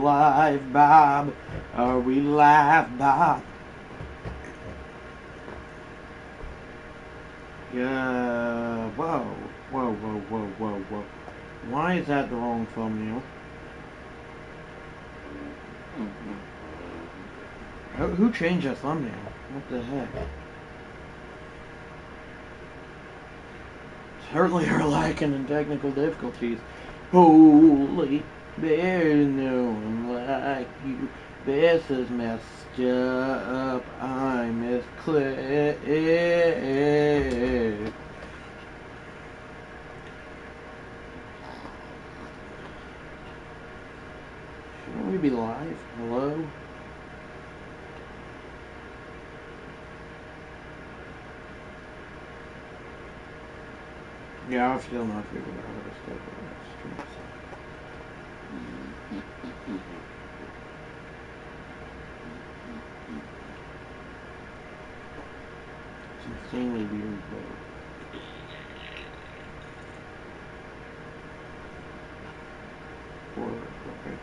live, Bob? Are we live, Bob? Yeah. Whoa. Whoa, whoa, whoa, whoa, whoa. Why is that the wrong thumbnail? Who changed that thumbnail? What the heck? Certainly are lacking in technical difficulties. Holy, there's no one like you. This is messed up. I misclicked. Shouldn't we be live? Hello? Yeah, I've still not figured out how to schedule that stream. It's insanely weird, though. Okay.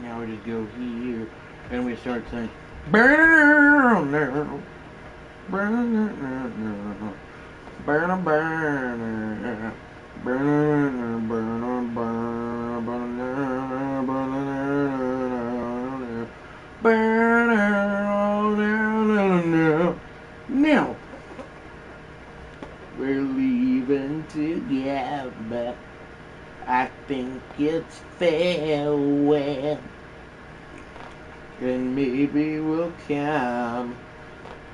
Now we just go here, and we start saying, burn now, burn now, burn, burn, burn, burn, burn. Now we're leaving together. I think it's farewell, and maybe we'll come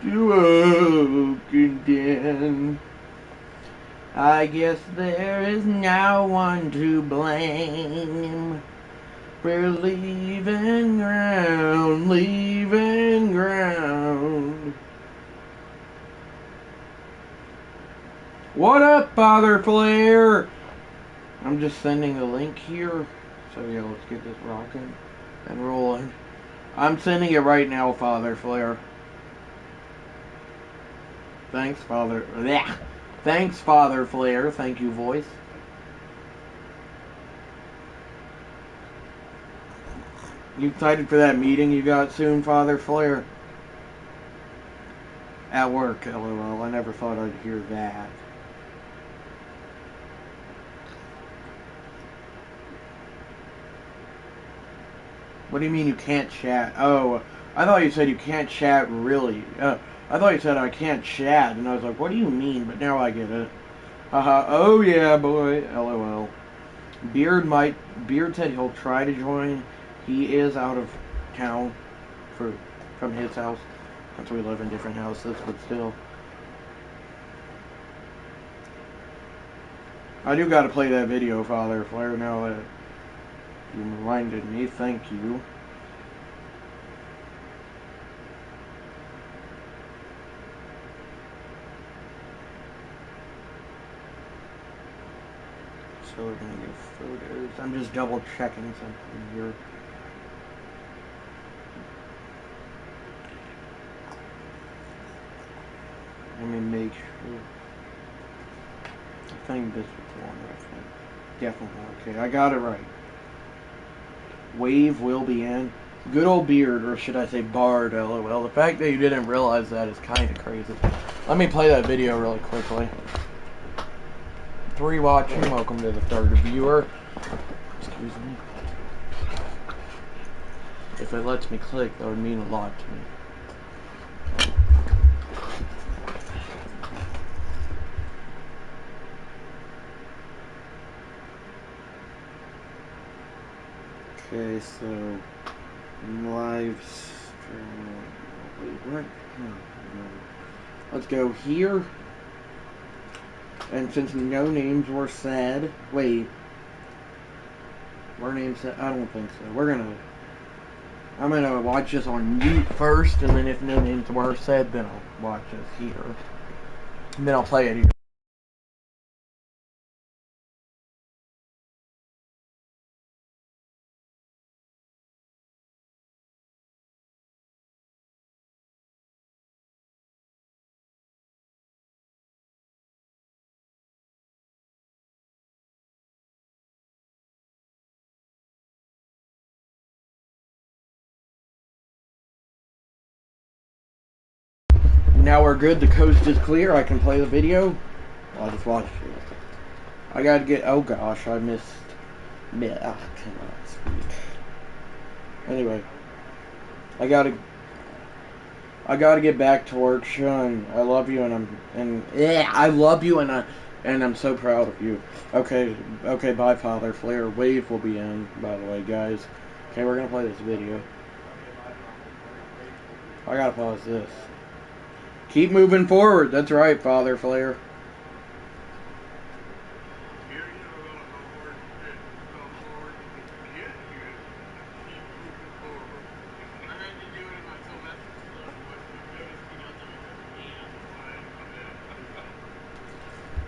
to oak again. I guess there is no one to blame for leaving ground, leaving ground. What up, Father Flair? I'm just sending a link here. So yeah, let's get this rocking and rolling. I'm sending it right now, Father Flair. Thanks, Father. Yeah. Thanks, Father Flair. Thank you, voice. You excited for that meeting you got soon, Father Flair? At work, LOL. I never thought I'd hear that. What do you mean you can't chat? Oh, I thought you said you can't chat really. I thought you said I can't chat, and I was like, what do you mean? But now I get it. Haha, oh yeah, boy, LOL. Beard said he'll try to join. He is out of town from his house. Since we live in different houses, but still. I do gotta play that video, Father Flair, now that you reminded me. Thank you. So we're gonna do photos. I'm just double checking something here. Let me make sure. I think this was one right there. Definitely. Okay, I got it right. Wave will be in. Good old Beard, or should I say Bard, LOL. The fact that you didn't realize that is kind of crazy. Let me play that video really quickly. 3 watching, welcome to the 3rd viewer. Excuse me. If it lets me click, that would mean a lot to me. Okay, so live stream. Wait, what? No. Let's go here. And since no names were said, wait, were names said? I don't think so. I'm gonna watch this on mute first, and then if no names were said, then I'll watch this here. And then I'll play it here. Now we're good. The coast is clear. I can play the video. I'll just watch it. I gotta get. Oh gosh, I missed. Yeah, I cannot speak. Anyway, I gotta get back to work, Sean. I love you, I love you, and I'm so proud of you. Okay, bye, Father Flair. Wave will be in, by the way, guys. Okay, we're gonna play this video. I gotta pause this. Keep moving forward. That's right, Father Flair.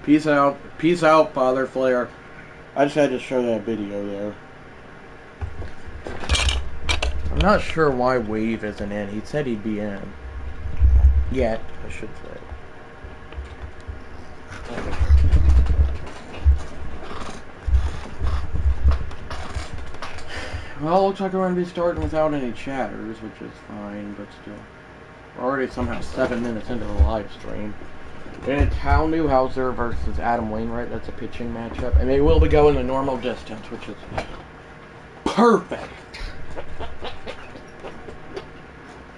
Peace out. Peace out, Father Flair. I just had to show that video there. I'm not sure why Wave isn't in. He said he'd be in. Yet, I should say. Well, looks like we're going to be starting without any chatters, which is fine, but still. We're already somehow 7 minutes into the live stream. And it's Hal Newhouser versus Adam Wainwright. That's a pitching matchup. And they will be going the normal distance, which is perfect.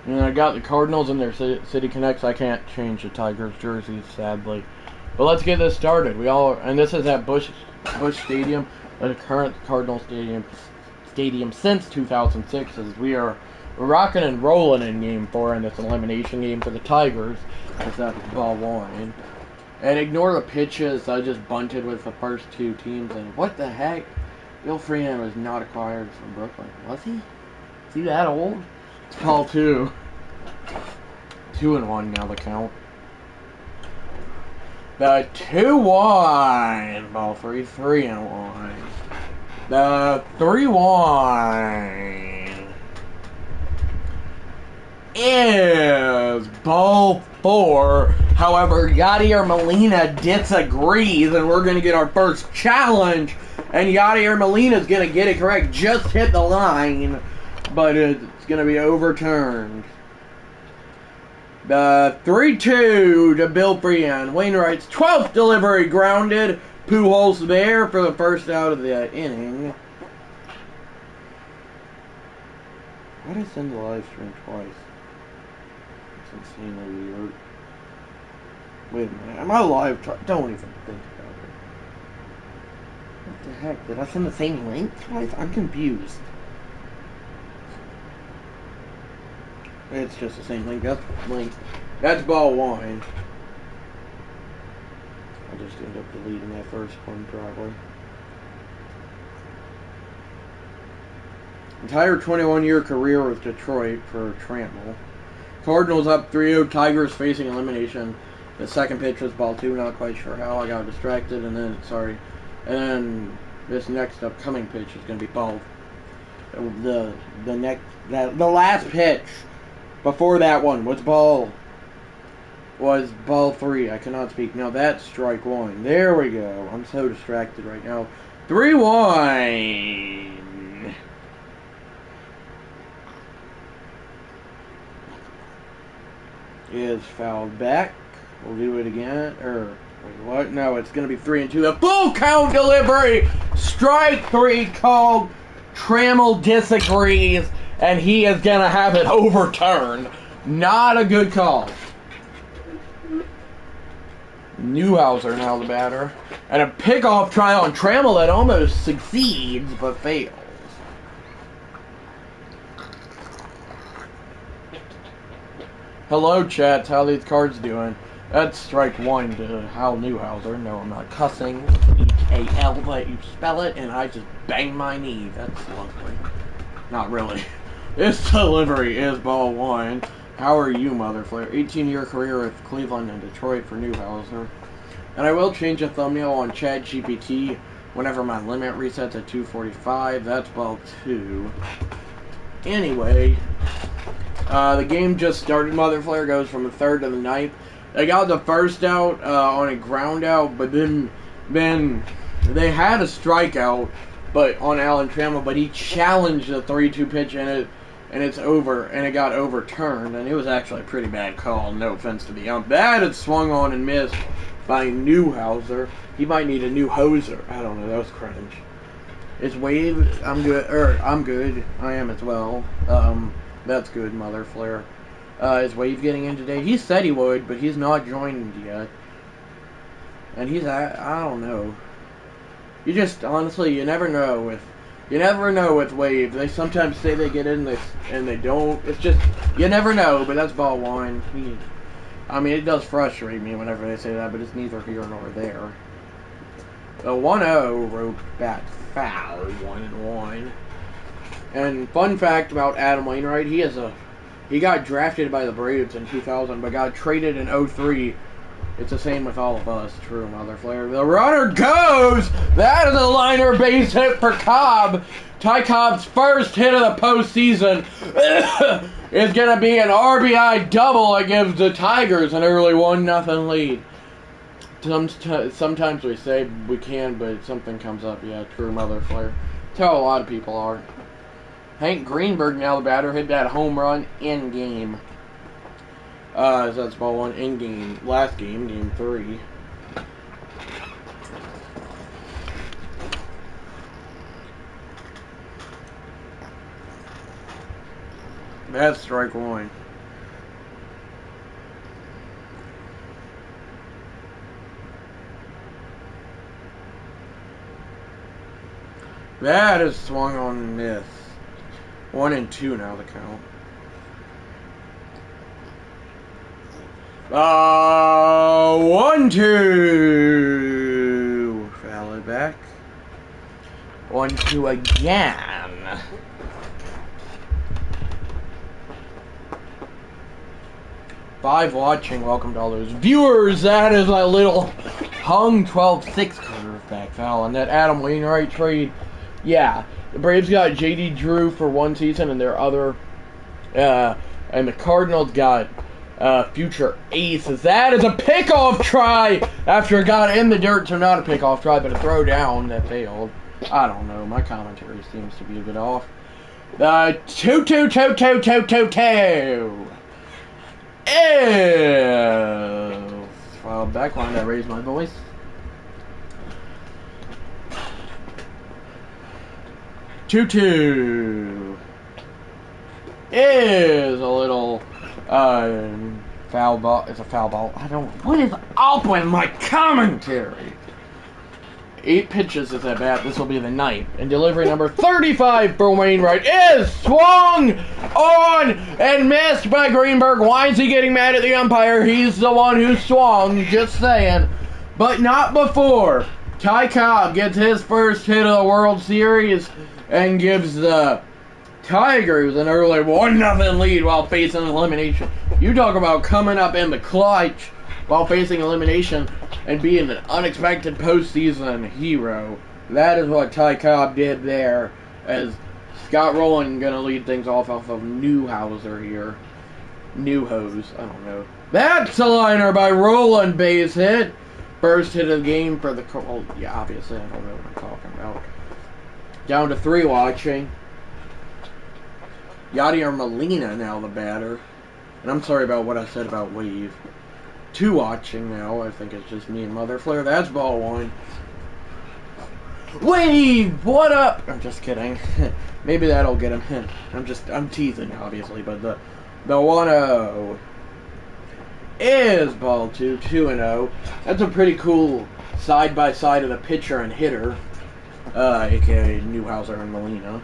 And I got the Cardinals in their City Connects. I can't change the Tigers jerseys, sadly. But let's get this started. And this is at Busch Stadium, the current Cardinal stadium since 2006, as we're rocking and rolling in Game 4 in this elimination game for the Tigers. As that's ball one. And ignore the pitches. I just bunted with the first two teams. And what the heck? Bill Freeman was not acquired from Brooklyn. Was he? Is he that old? It's ball 2. 2-1 now the count. The 2-1. Ball 3, 3-1. The 3-1 is ball 4. However, Yadier Molina disagrees, and we're going to get our first challenge. And Yadier Molina is going to get it correct. Just hit the line, but it's going to be overturned. The 3-2 to Bill Freehan. Wainwright's 12th delivery grounded. Pujols there for the first out of the inning. Why did I send the live stream twice? It's insanely weird. Wait a minute. Am I live? Don't even think about it. What the heck? Did I send the same link twice? I'm confused. It's just the same link. That's ball 1. I just ended up deleting that first one, probably. Entire 21-year career with Detroit for Trammell. Cardinals up 3-0. Tigers facing elimination. The second pitch was ball 2. Not quite sure how. I got distracted, and then And then this next upcoming pitch is going to be ball. The last pitch before that one was ball 3. I cannot speak. Now that's strike 1. There we go. I'm so distracted right now. 3-1. Is fouled back. We'll do it again. Wait, what? No, it's going to be 3-2. The full count delivery. Strike 3 called. Trammell disagrees, and he is going to have it overturned. Not a good call. Newhouser now the batter. And a pickoff try on Trammell that almost succeeds, but fails. Hello, chats. How are these cards doing? That's strike one to Hal Newhouser. No, I'm not cussing. E-K-L, but you spell it, and I just bang my knee. That's lovely. Not really. This delivery is ball one. How are you, Mother Flare? 18-year career with Cleveland and Detroit for Newhouser. And I will change the thumbnail on ChatGPT whenever my limit resets at 245. That's ball two. Anyway, the game just started. Mother Flare goes from the third to the ninth. They got the first out on a ground out, but then they had a strikeout, but on Alan Trammell, but he challenged the 3-2 pitch and it's over, and it got overturned, and it was actually a pretty bad call. No offense to the ump. That had swung on and missed by Newhouser. He might need a new hoser. I don't know. That was cringe. It's Wave. I'm good. I'm good. I am as well. That's good, Mother Flare. Is Wave getting in today? He said he would, but he's not joined yet. And he's I don't know. You just honestly, you never know with Wave. They sometimes say they get in this and they don't. It's just you never know. But that's ball one. I mean, it does frustrate me whenever they say that, but it's neither here nor there. The 1-0 rope bat foul, 1-1. And fun fact about Adam Wainwright, he got drafted by the Braves in 2000, but got traded in 03. It's the same with all of us. True, Mother Flare. The runner goes! That is a liner base hit for Cobb. Ty Cobb's first hit of the postseason is going to be an RBI double that gives the Tigers an early 1-0 lead. Sometimes we say we can, but something comes up. Yeah, true, Mother Flare. That's how a lot of people are. Hank Greenberg, now the batter, hit that home run in game. So that's ball one in game. Last game, game 3. That's strike one. That is swung on and missed. 1-2 now the count. 1-2. Foul it back. 1-2 again. Five watching. Welcome to all those viewers. That is a little hung 12-6 curveback foul. And that Adam Wainwright trade. Yeah, the Braves got J.D. Drew for one season, and their other, and the Cardinals got future aces. That is a pickoff try after it got in the dirt, so not a pickoff try, but a throw down that failed. I don't know. My commentary seems to be a bit off. 2-2-2-2-2-2-2. Ew. Well, backline, I raised my voice. Two is a little foul ball. It's a foul ball. What is up with my commentary? 8 pitches is at bat. This will be the 9th. And delivery number 35 for Wainwright is swung on and missed by Greenberg. Why is he getting mad at the umpire? He's the one who swung. Just saying. But not before Ty Cobb gets his first hit of the World Series and gives the Tigers an early 1-0 lead while facing elimination. You talk about coming up in the clutch while facing elimination and being an unexpected postseason hero. That is what Ty Cobb did there, as Scott Rowland going to lead things off of Newhouser here. Newhose, I don't know. That's a liner by Rowland, base hit. First hit of the game for the... Well, yeah, obviously, I don't know what I'm talking about. Down to 3 watching. Yadier Molina now the batter. And I'm sorry about what I said about Wave. 2 watching now. I think it's just me and Mother Flare. That's ball 1. Wave! What up? I'm just kidding. Maybe that'll get him. I'm teasing, obviously. But the 1-0 is ball 2. 2-0. That's a pretty cool side-by-side of the pitcher and hitter. A.k.a. Newhouser and Molina.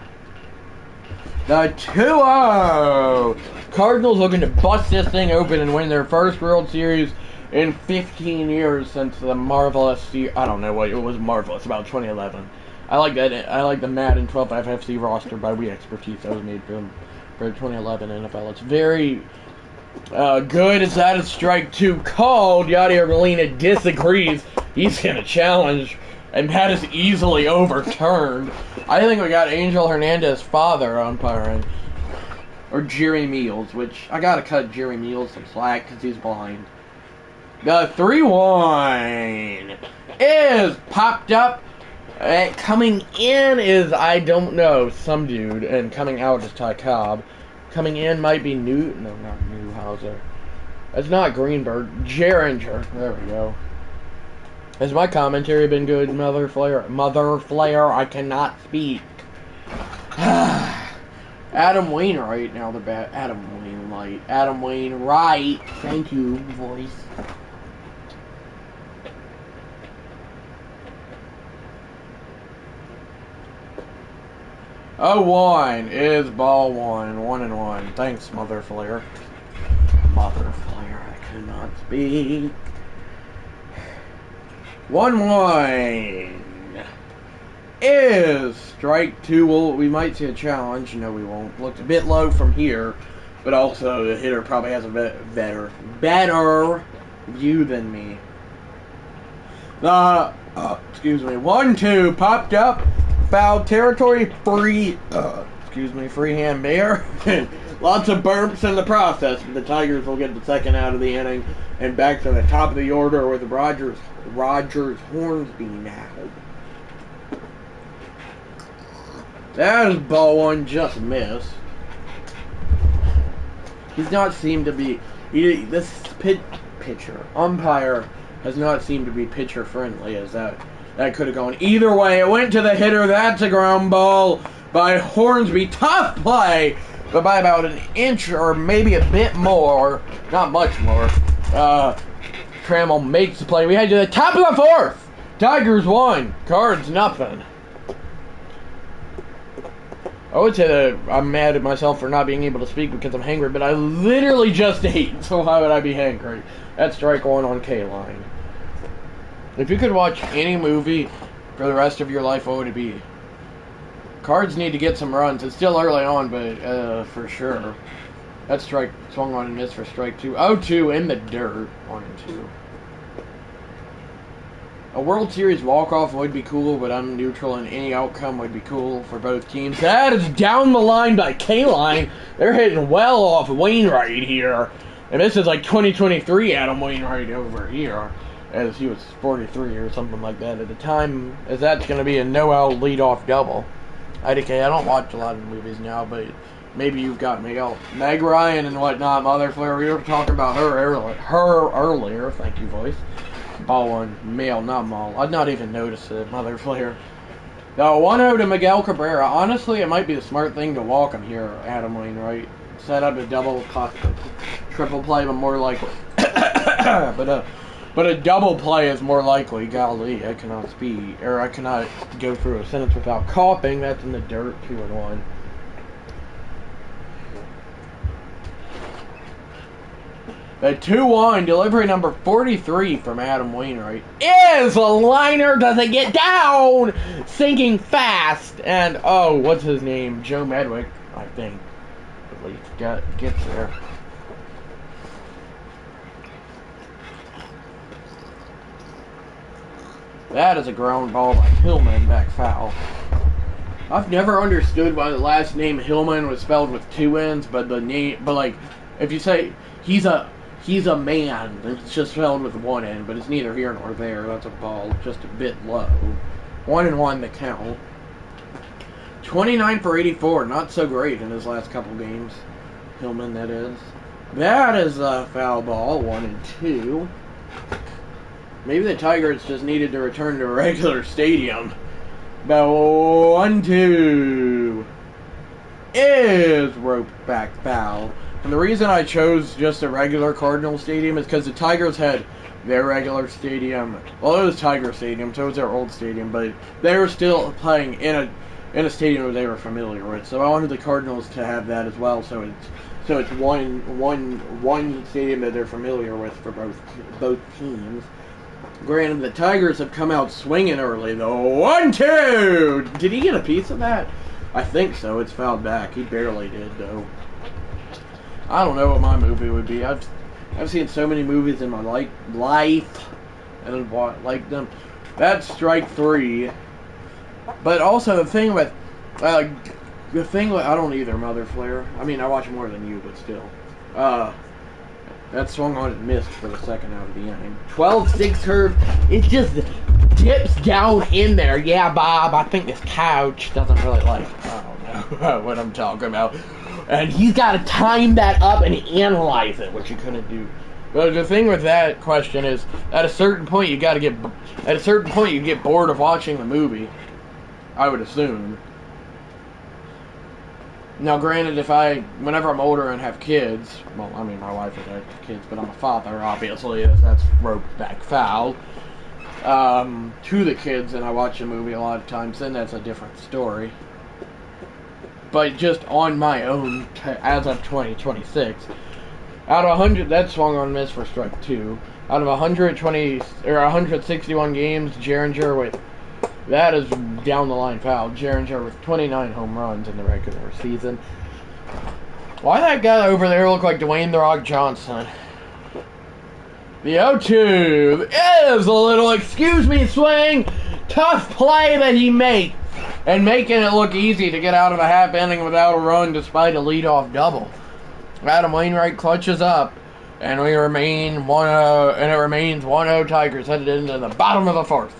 The 2-0! Cardinals looking to bust this thing open and win their first World Series in 15 years since the marvelous year. I don't know what it was marvelous about 2011. I like that. I like the Madden 12 FFC roster by We Expertise that was made for 2011 NFL. It's very good. Is that a strike 2 called? Yadier Molina disagrees. He's gonna challenge, and that is easily overturned. I think we got Angel Hernandez's father umpiring. Or Jerry Meals, which I gotta cut Jerry Meals some slack because he's blind. The 3-1 is popped up. Coming in is, I don't know, some dude, and coming out is Ty Cobb. Coming in might be not Newhouser. It's not Greenberg. Geringer. There we go. Has my commentary been good, Mother Flair? I cannot speak. Adam Wainwright, now the bat. Adam Wainwright. Thank you, voice. Oh, 1 is ball 1. 1-1. Thanks, Mother Flair. Mother Flair, I cannot speak. 1-1 is strike 2. Well, we might see a challenge. No, we won't. Looked a bit low from here, but also the hitter probably has a better view than me. Excuse me. 1-2 popped up. Foul territory. Free hand bear. Lots of burps in the process, but the Tigers will get the second out of the inning and back to the top of the order with Rogers Hornsby now. That is ball 1, just missed. He's not seemed to be. This pitcher umpire has not seemed to be pitcher friendly. As that could have gone either way. It went to the hitter. That's a ground ball by Hornsby. Tough play, but by about an inch or maybe a bit more. Not much more. Trammell makes the play. We head to the top of the 4th. Tigers 1, Cards nothing. I would say that I'm mad at myself for not being able to speak because I'm hangry, but I literally just ate, so why would I be hangry? That's strike 1 on K-Line. If you could watch any movie for the rest of your life, what would it be? Cards need to get some runs. It's still early on, but for sure. That strike swung on and missed for strike 2. 0-2 in the dirt. 1-2. A World Series walk-off would be cool, but I'm neutral, and any outcome would be cool for both teams. That is down the line by K-Line. They're hitting well off Wainwright here. And this is like 2023 Adam Wainwright over here, as he was 43 or something like that at the time, as that's going to be a no-out leadoff double. IDK, I don't watch a lot of movies now, but maybe you've got me out. Meg Ryan and whatnot, Mother Flair, we were talking about her earlier. Thank you, voice. Ball 1, male, not mall. I'd not even notice it, Mother Flair. Now, 1-0 to Miguel Cabrera. Honestly, it might be the smart thing to walk him here, Adam Wainwright. Set up a triple play, but more likely. But a double play is more likely. Golly, I cannot speak, or I cannot go through a sentence without coughing. That's in the dirt. 2-1. The 2-1 delivery number 43 from Adam Wainwright is a liner. Doesn't get down, sinking fast, and oh, what's his name? Joe Medwick, I think. At least gets there. That is a ground ball by Hillman, back foul. I've never understood why the last name Hillman was spelled with 2 N's, but like, if you say he's a man, it's just spelled with 1 N, but it's neither here nor there. That's a ball, just a bit low. 1-1 the count. 29 for 84, not so great in his last couple games. Hillman, that is. That is a foul ball, 1-2. Maybe the Tigers just needed to return to a regular stadium. About 1-2 is roped back foul. And the reason I chose just a regular Cardinal stadium is because the Tigers had their regular stadium. Well, it was Tiger Stadium, so it was their old stadium, but they were still playing in in a stadium they were familiar with. So I wanted the Cardinals to have that as well. So it's one stadium that they're familiar with for both teams. Granted, the Tigers have come out swinging early though. 1-2. Did he get a piece of that? I think so. It's fouled back. He barely did though. I don't know what my movie would be. I've seen so many movies in my life and like them. That's strike 3. But also the thing with I don't either, Mother Flare. I mean, I watch more than you, but still. That swung on and missed for the second out of the inning. 12-6 curve. It just dips down in there. Yeah, Bob, I think this couch doesn't really like, I don't know what I'm talking about. And he's got to time that up and analyze it, which you couldn't do. But the thing with that question is, at a certain point you get bored of watching the movie. I would assume. Now, granted, whenever I'm older and have kids, well, I mean, my wife would have kids, but I'm a father, obviously, that's roped back foul, to the kids, and I watch a movie a lot of times, then that's a different story. But just on my own, as of 2026, out of 100, that swung on miss for strike 2. Out of 161 games, Geringer with, that is down the line foul. Geringer with 29 home runs in the regular season. Why that guy over there look like Dwayne "The Rock" Johnson? The 0-2 is a little, excuse me, swing. Tough play that he makes. And making it look easy to get out of a half inning without a run despite a leadoff double. Adam Wainwright clutches up. And we remain 1-0, and it remains 1-0 Tigers headed into the bottom of the 4th.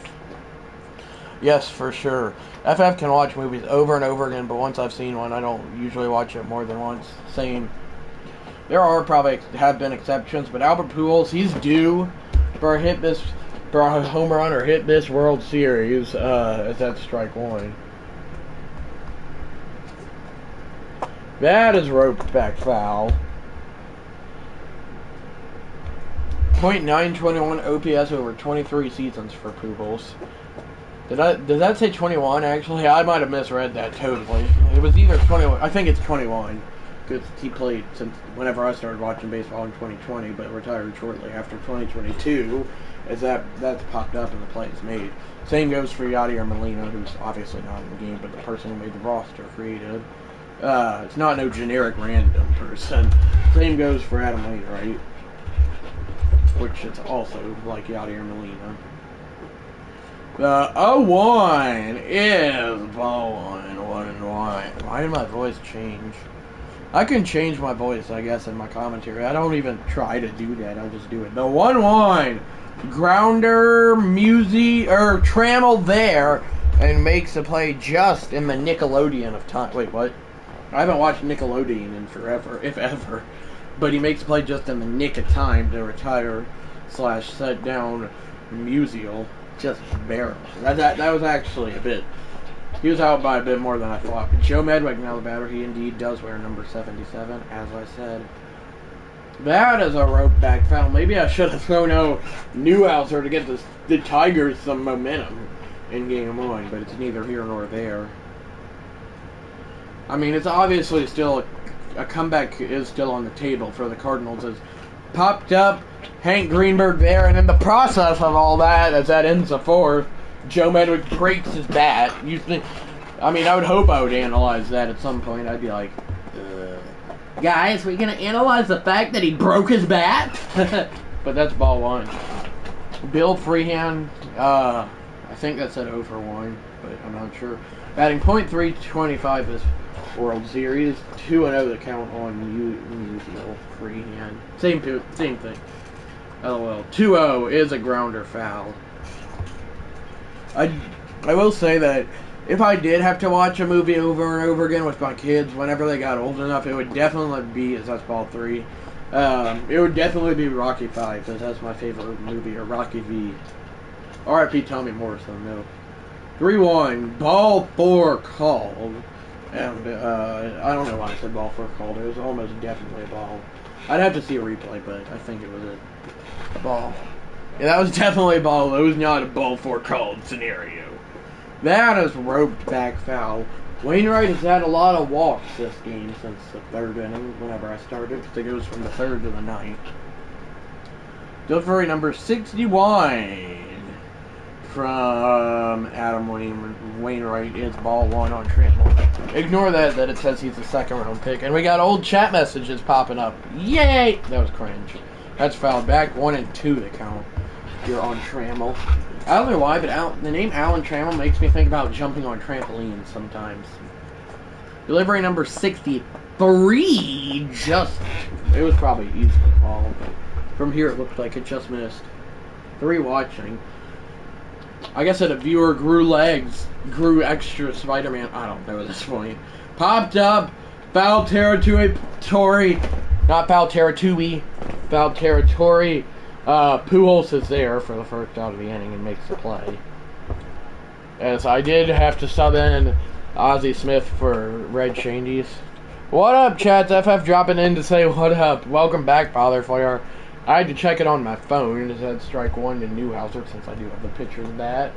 Yes, for sure. FF can watch movies over and over again, but once I've seen one, I don't usually watch it more than once. Same. There probably have been exceptions, but Albert Pujols, he's due for a home run or hit this World Series. That's strike 1. That is roped back foul. .921 OPS over 23 seasons for Pujols. Did that say 21, actually? I might have misread that totally. It was either 21. I think it's 21. Because he played since whenever I started watching baseball in 2020, but retired shortly after 2022, as that's popped up and the play is made. Same goes for Yadier Molina, who's obviously not in the game, but the person who made the roster created. It's not no generic random person. Same goes for Adam Wainwright, which is also like Yadier Molina. The 0-1 is ball 1-1. Why did my voice change? I can change my voice, I guess, in my commentary. I don't even try to do that. I just do it. The 1-1 grounder, Trammell there, and makes the play just in the Nickelodeon of time. Wait, what? I haven't watched Nickelodeon in forever, if ever. But he makes the play just in the nick of time to retire / set down Musial. Just barely. That was actually a bit. He was out by a bit more than I thought. But Joe Medwick, now the batter, he indeed does wear number 77, as I said. That is a rope back foul. Maybe I should have thrown out Newhouser to get the Tigers some momentum in game 1, but it's neither here nor there. I mean, it's obviously still a comeback is still on the table for the Cardinals. It's popped up. Hank Greenberg there, and in the process of all that, as that ends the 4th, Joe Medwick breaks his bat. I mean, I would hope I would analyze that at some point. I'd be like, guys, we're going to analyze the fact that he broke his bat? But that's ball 1. Bill Freehan, I think that said 0 for 1, but I'm not sure. Batting .325 this World Series. 2-0 the count on Musial Freehan. Same thing. LOL. 2-0 is a grounder foul. I will say that if I did have to watch a movie over and over again with my kids whenever they got old enough, it would definitely be, that's ball 3, it would definitely be Rocky 5, because that's my favorite movie, or Rocky V. R.I.P. Tommy Morrison, no. 3-1, ball 4 called. And I don't know why I said ball 4 called. It was almost definitely a ball. I'd have to see a replay, but I think it was a ball. Yeah, that was definitely a ball. It was not a ball 4 called scenario. That is roped back foul. Wainwright has had a lot of walks this game since the third inning, whenever I started, because it goes from the third to the ninth. Delivery number 61 from Adam Wainwright is ball one on Trammell. Ignore that it says he's a second round pick. And we got old chat messages popping up. Yay! That was cringe. That's fouled back. 1 and 2 to count. You're on Trammell. I don't know why, but the name Alan Trammell makes me think about jumping on trampolines sometimes. Delivery number 63. It was probably easy to call, but from here it looked like it just missed. 3 watching. I guess that a viewer grew extra Spider-Man. I don't know at this point. Popped up. Foul territory. Not foul territory. Foul territory. Pujols is there for the first out of the inning and makes the play. As I did have to sub in Ozzie Smith for Red Shandies. What up, chats? FF dropping in to say what up. Welcome back, Father Flare. I had to check it on my phone. It said strike 1 to Newhouser since I do have the picture of that.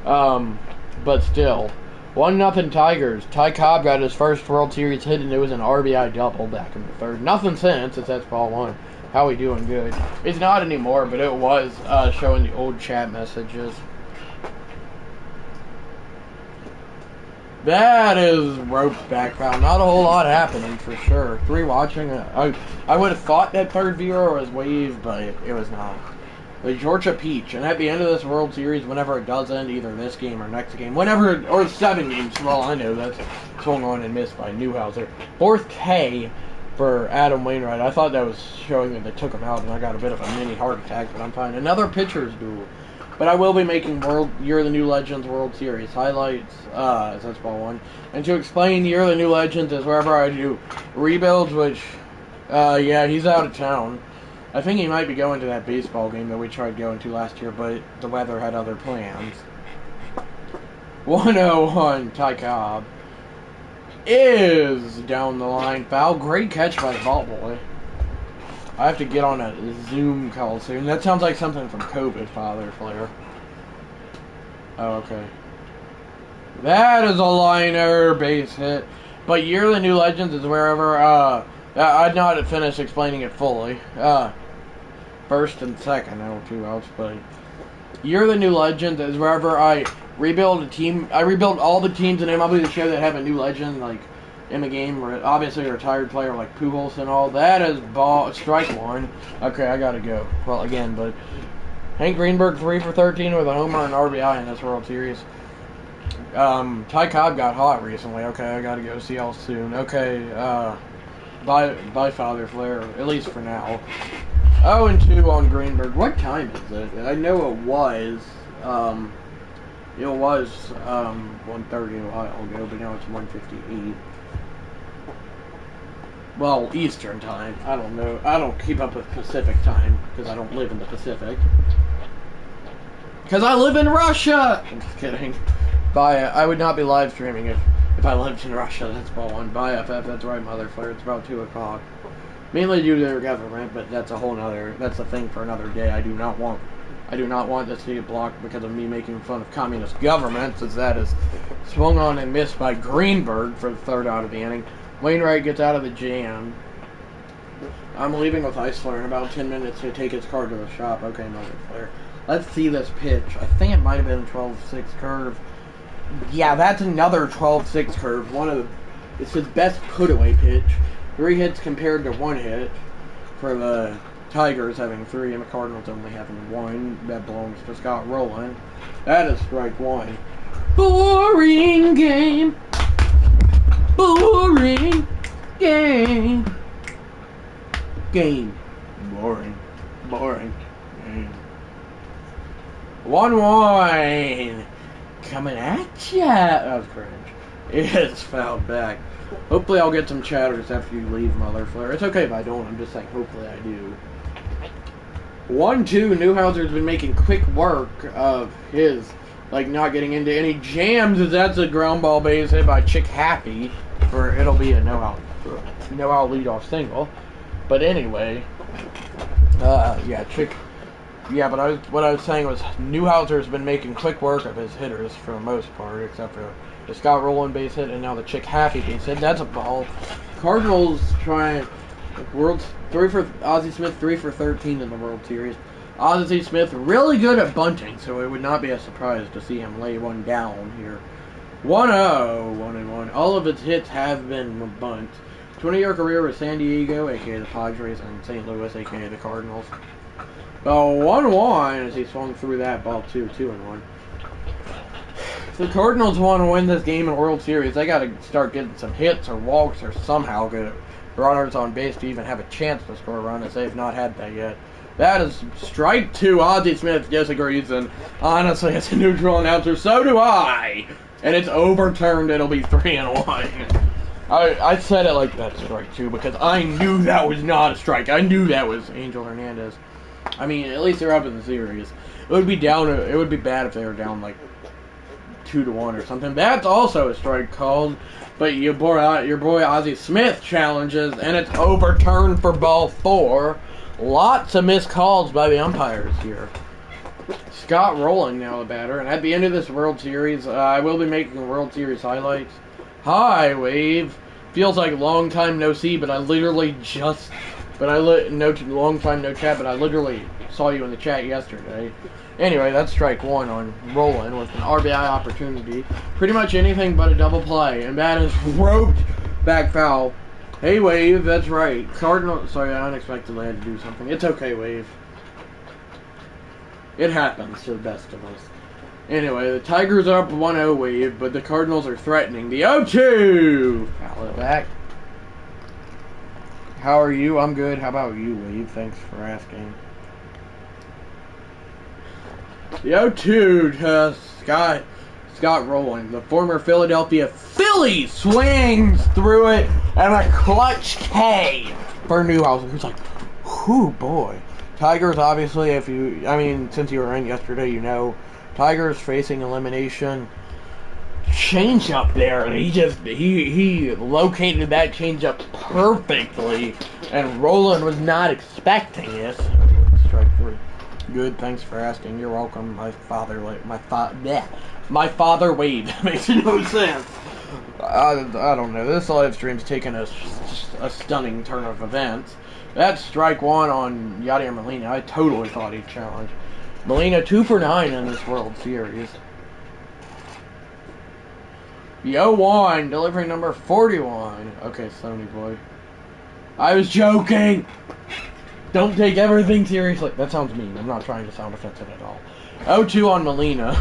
But still. 1-0 Tigers. Ty Cobb got his first World Series hit and it was an RBI double back in the third. Nothing since that's ball 1. How we doing? Good. It's not anymore, but it was showing the old chat messages. That is roped back foul. Not a whole lot happening for sure. 3 watching. I would have thought that third viewer was waved, but it was not. The Georgia Peach. And at the end of this World Series, whenever it does end, either this game or next game, or 7 games, for all I know, that's swung on and missed by Newhouser. 4th K for Adam Wainwright. I thought that was showing that they took him out, and I got a bit of a mini heart attack, but I'm fine. Another pitcher's duel. But I will be making Year of the New Legends World Series highlights, that's ball 1. And to explain Year of the New Legends is wherever I do rebuilds, which, yeah, he's out of town. I think he might be going to that baseball game that we tried going to last year, but the weather had other plans. 101 Ty Cobb is down the line. Foul. Great catch by Vault Boy. I have to get on a Zoom call soon. That sounds like something from COVID, Father Flare. Oh, okay. That is a liner base hit. But Year of the New Legends is wherever, I'd not finished explaining it fully. First and second, no 2 outs, but Year of the New Legends is wherever I rebuild a team. I rebuild all the teams in MLB The Show that have a new legend, like in the game, obviously a retired player like Pujols and all. That is strike 1. Okay, I gotta go. Well, again, but Hank Greenberg 3 for 13 with a homer and RBI in this World Series. Ty Cobb got hot recently. Okay, I gotta go. See y'all soon. Okay, bye, Father Flare, at least for now. 0-2 on Greenberg. What time is it? I know it was 1:30 a while ago, but now it's 1:58. Well, Eastern time. I don't know. I don't keep up with Pacific time because I don't live in the Pacific. Because I live in Russia! I'm just kidding. I would not be live streaming if I lived in Russia. That's ball 1. Bye, FF. That's right, Mother Flare. It's about 2 o'clock. Mainly due to their government, but that's a thing for another day. I do not want this to get blocked because of me making fun of communist governments, as that is swung on and missed by Greenberg for the 3rd out of the inning. Wainwright gets out of the jam. I'm leaving with Ice Flare in about 10 minutes to take his car to the shop. Okay, Mother Flare. Let's see this pitch. I think it might have been a 12-6 curve. Yeah, that's another 12-6 curve. It's his best put-away pitch. 3 hits compared to 1 hit for the Tigers having 3 and the Cardinals only having 1. That belongs to Scott Rowland. That is strike 1. Boring game. Boring game. Game. Boring. Boring game. 1-1. Coming at ya. That was cringe. It's fouled back. Hopefully I'll get some chatters after you leave, Mother Flare. It's okay if I don't. I'm just saying hopefully I do. 1-2. Newhouser's been making quick work of his, not getting into any jams, as that's a ground ball base hit by Chick Happy. It'll be a no-out leadoff single. But anyway, yeah, Chick Yeah, but what I was saying was Newhouser's been making quick work of his hitters for the most part, except for the Scott Rowland base hit and now the Chick Happy base hit. That's a ball. Cardinals trying World 3 for Ozzie Smith, 3 for 13 in the World Series. Ozzie Smith really good at bunting, so it would not be a surprise to see him lay one down here. 1-0, 1-1. All of its hits have been bunts. 20-year career with San Diego, aka the Padres, and St. Louis, aka the Cardinals. 1-1 as he swung through that ball, 2-1. If the Cardinals want to win this game in World Series, they got to start getting some hits or walks or somehow get runners on base to even have a chance to score a run, as they've not had that yet. That is strike 2. Ozzie Smith disagrees, and honestly, as a neutral announcer, so do I. And it's overturned. It'll be 3-1. I said it like that, strike 2, because I knew that was not a strike. I knew that was Angel Hernandez. I mean, at least they're up in the series. It would be down. It would be bad if they were down like 2-1 or something. That's also a strike called, but your boy Ozzie Smith challenges, and it's overturned for ball 4. Lots of missed calls by the umpires here. Scott Rowland now the batter, and at the end of this World Series, I will be making World Series highlights. Hi, Wave. Feels like long time no see, but I literally just, long time no chat, but I literally saw you in the chat yesterday. Anyway, that's strike 1 on Rowland with an RBI opportunity. Pretty much anything but a double play, and that is roped back foul. Hey, Wave, that's right. Sorry, I unexpectedly had to do something. It's okay, Wave. It happens to the best of us. Anyway, the Tigers are up 1-0, Wave, but the Cardinals are threatening. The 0-2! Foul it back. How are you? I'm good. How about you, Wave? Thanks for asking. The 0-2 to Scott Rowland. The former Philadelphia Philly swings through it, and a clutch K for Newhouser. Who's like, whoo, boy. Tigers, obviously, since you were in yesterday, you know, Tigers facing elimination. Change up there, and he located that change up perfectly, and Rowland was not expecting it. Strike 3. Good, thanks for asking. You're welcome. My father Wave. Makes no sense. I don't know. This live stream's taken a stunning turn of events. That's strike 1 on Yadier Molina. I totally thought he'd challenge. Molina 2 for 9 in this World Series. The 0-1, delivery number 41. Okay, Sony boy. I was joking! Don't take everything seriously. That sounds mean. I'm not trying to sound offensive at all. 0-2 on Molina.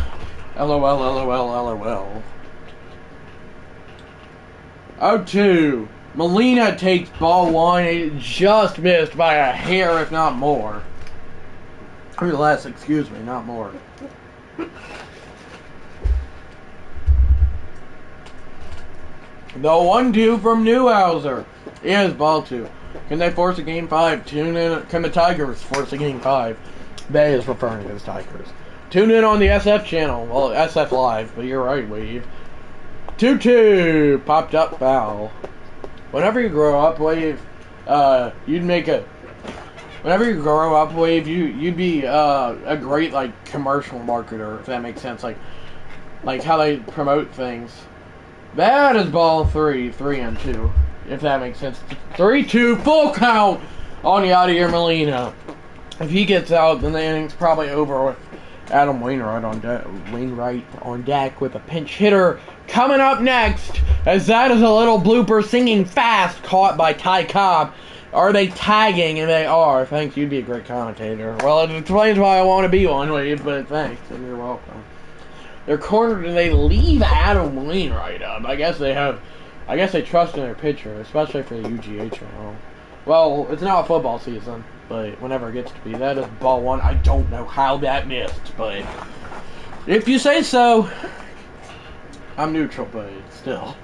LOL, LOL, LOL. 0-2. Molina takes ball 1. It just missed by a hair, if not more. Or less, excuse me, not more. The 1-2 from Newhouser is ball 2. Can they force a game 5? Tune in. Can the Tigers force a game 5? They is referring to the Tigers. Tune in on the SF channel. Well, SF Live, but you're right, Wave. 2-2. Popped up foul. Whenever you grow up, Wave, Whenever you grow up, Wave, you'd be a great like commercial marketer, if that makes sense. Like how they promote things. That is ball 3, 3-2, if that makes sense. 3-2, full count on Yadier Molina. If he gets out, then the inning's probably over with Adam Wainwright on deck with a pinch hitter coming up next, as that is a little blooper singing fast caught by Ty Cobb. Are they tagging? And they are. Thanks, you'd be a great commentator. Well, it explains why I want to be one, Wave, but thanks, and you're welcome. They're cornered and they leave Adam Wainwright up. I guess they trust in their pitcher, especially for the UGA channel. Well, it's not football season, but whenever it gets to be, that is ball 1. I don't know how that missed, but if you say so, I'm neutral, but still.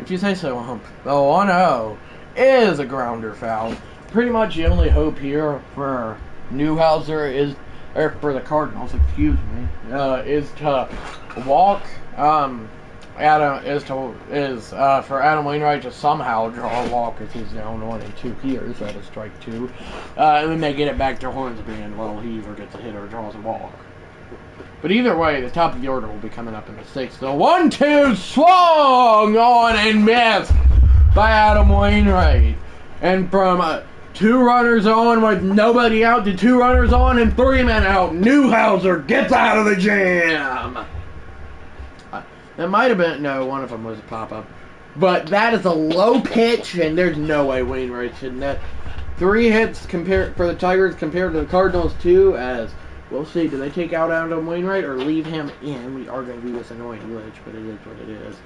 If you say so, the 1-0 is a grounder foul. Pretty much the only hope here for Newhouser is, or for the Cardinals, excuse me, is to walk for Adam Wainwright to somehow draw a walk if he's down 1-2 here. So that is strike 2. And then they get it back to Hornsby, and well, he either gets a hit or draws a walk. But either way, the top of the order will be coming up in the 6th. The 1-2 swung on and missed by Adam Wainwright. And from 2 runners on with nobody out to 2 runners on and 3 men out, Newhouser gets out of the jam. That might have been, no, one of them was a pop-up. But that is a low pitch, and there's no way Wainwright's hitting that. 3 hits compared for the Tigers compared to the Cardinals, 2, as we'll see. Do they take out Adam Wainwright or leave him in? We are going to do this annoying glitch, but it is what it is.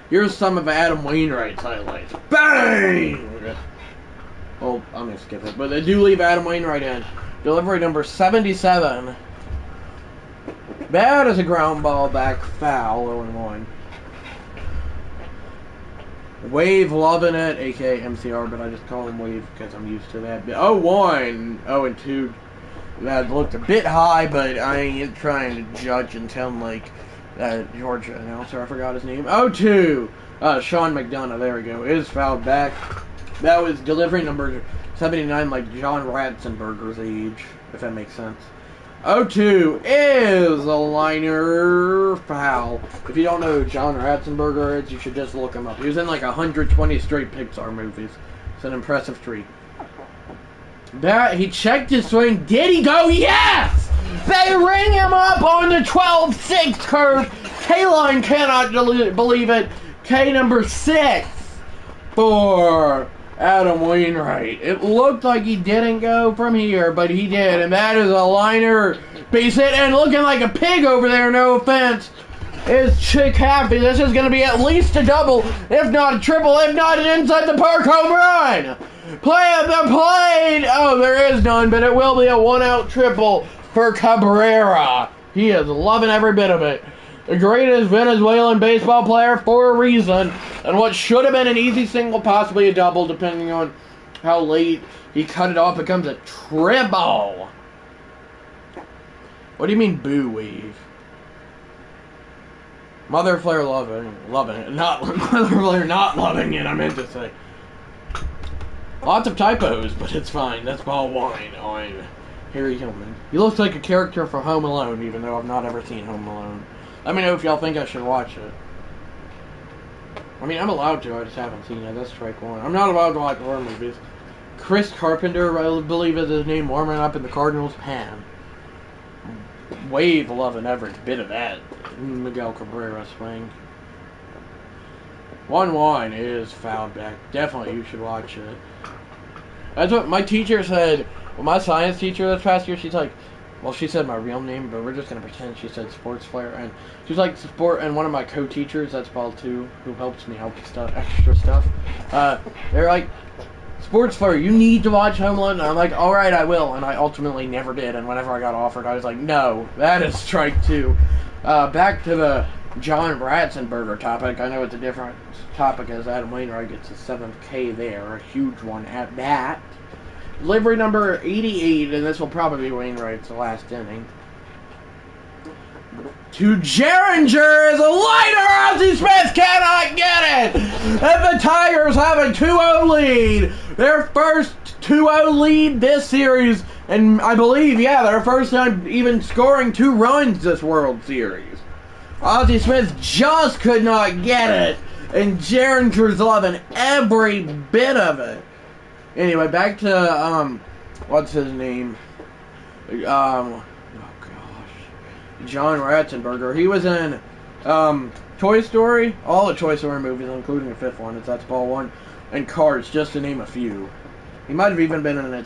Here's some of Adam Wainwright's highlights. Bang! Well, I'm going to skip it, but they do leave Adam Wainwright in. Delivery number 77. Bad as a ground ball back foul, 0-1. Wave loving it, aka MCR, but I just call him Wave because I'm used to that. 0-1, 0-2. That looked a bit high, but I ain't trying to judge and sound like that Georgia announcer. I forgot his name. 0-2. Sean McDonough, there we go, is fouled back. That was delivery number 79, like John Ratzenberger's age, if that makes sense. 0-2 is a liner foul. If you don't know who John Ratzenberger is, you should just look him up. He was in like 120 straight Pixar movies. It's an impressive streak. He checked his swing. Did he go? Yes! They ring him up on the 12-6 curve. K-Line cannot believe it. K number 6 for Adam Wainwright. It looked like he didn't go from here, but he did, and that is a liner base hit, and looking like a pig over there, no offense, is Chick Happy. This is going to be at least a double, if not a triple, if not an inside the park home run. Play at the plate. Oh, there is none, but it will be a 1-out triple for Cabrera. He is loving every bit of it. The greatest Venezuelan baseball player for a reason, and what should have been an easy single, possibly a double, depending on how late he cut it off, becomes a triple. What do you mean, boo Wave? Mother Flare loving it. Not Mother Flare not loving it, I meant to say. Lots of typos, but it's fine. That's ball wine on Harry Hillman. He looks like a character from Home Alone, even though I've not ever seen Home Alone. Let me know if y'all think I should watch it. I mean, I'm allowed to, I just haven't seen it. That's strike 1. I'm not allowed to watch horror movies. Chris Carpenter, I believe is his name, warming up in the Cardinals' pan. Wave loving every bit of that. Miguel Cabrera swing. 1-1 is fouled back. Definitely you should watch it. That's what my teacher said. Well, my science teacher this past year, she's like, well, she said my real name, but we're just going to pretend she said Sports Flare. And she's like, and one of my co-teachers, that's Paul too, who helps me help with stuff, extra stuff. They're like, Sports Flare, you need to watch Home Alone. And I'm like, all right, I will. And I ultimately never did. And whenever I got offered, I was like, no, that is strike 2. Back to the John Ratzenberger topic. I know it's a different topic as Adam Wainwright gets his 7th K there. A huge one at that. Delivery number 88, and this will probably be Wainwright's last inning. To Geringer is a liner. Ozzie Smith cannot get it. And the Tigers have a 2-0 lead. Their first 2-0 lead this series. And I believe, yeah, their first time even scoring 2 runs this World Series. Ozzie Smith just could not get it. And Geringer's loving every bit of it. Anyway, back to, what's his name? Oh gosh. John Ratzenberger. He was in, Toy Story, all the Toy Story movies, including the 5th one, that's ball 1, and Cars, just to name a few. He might have even been in A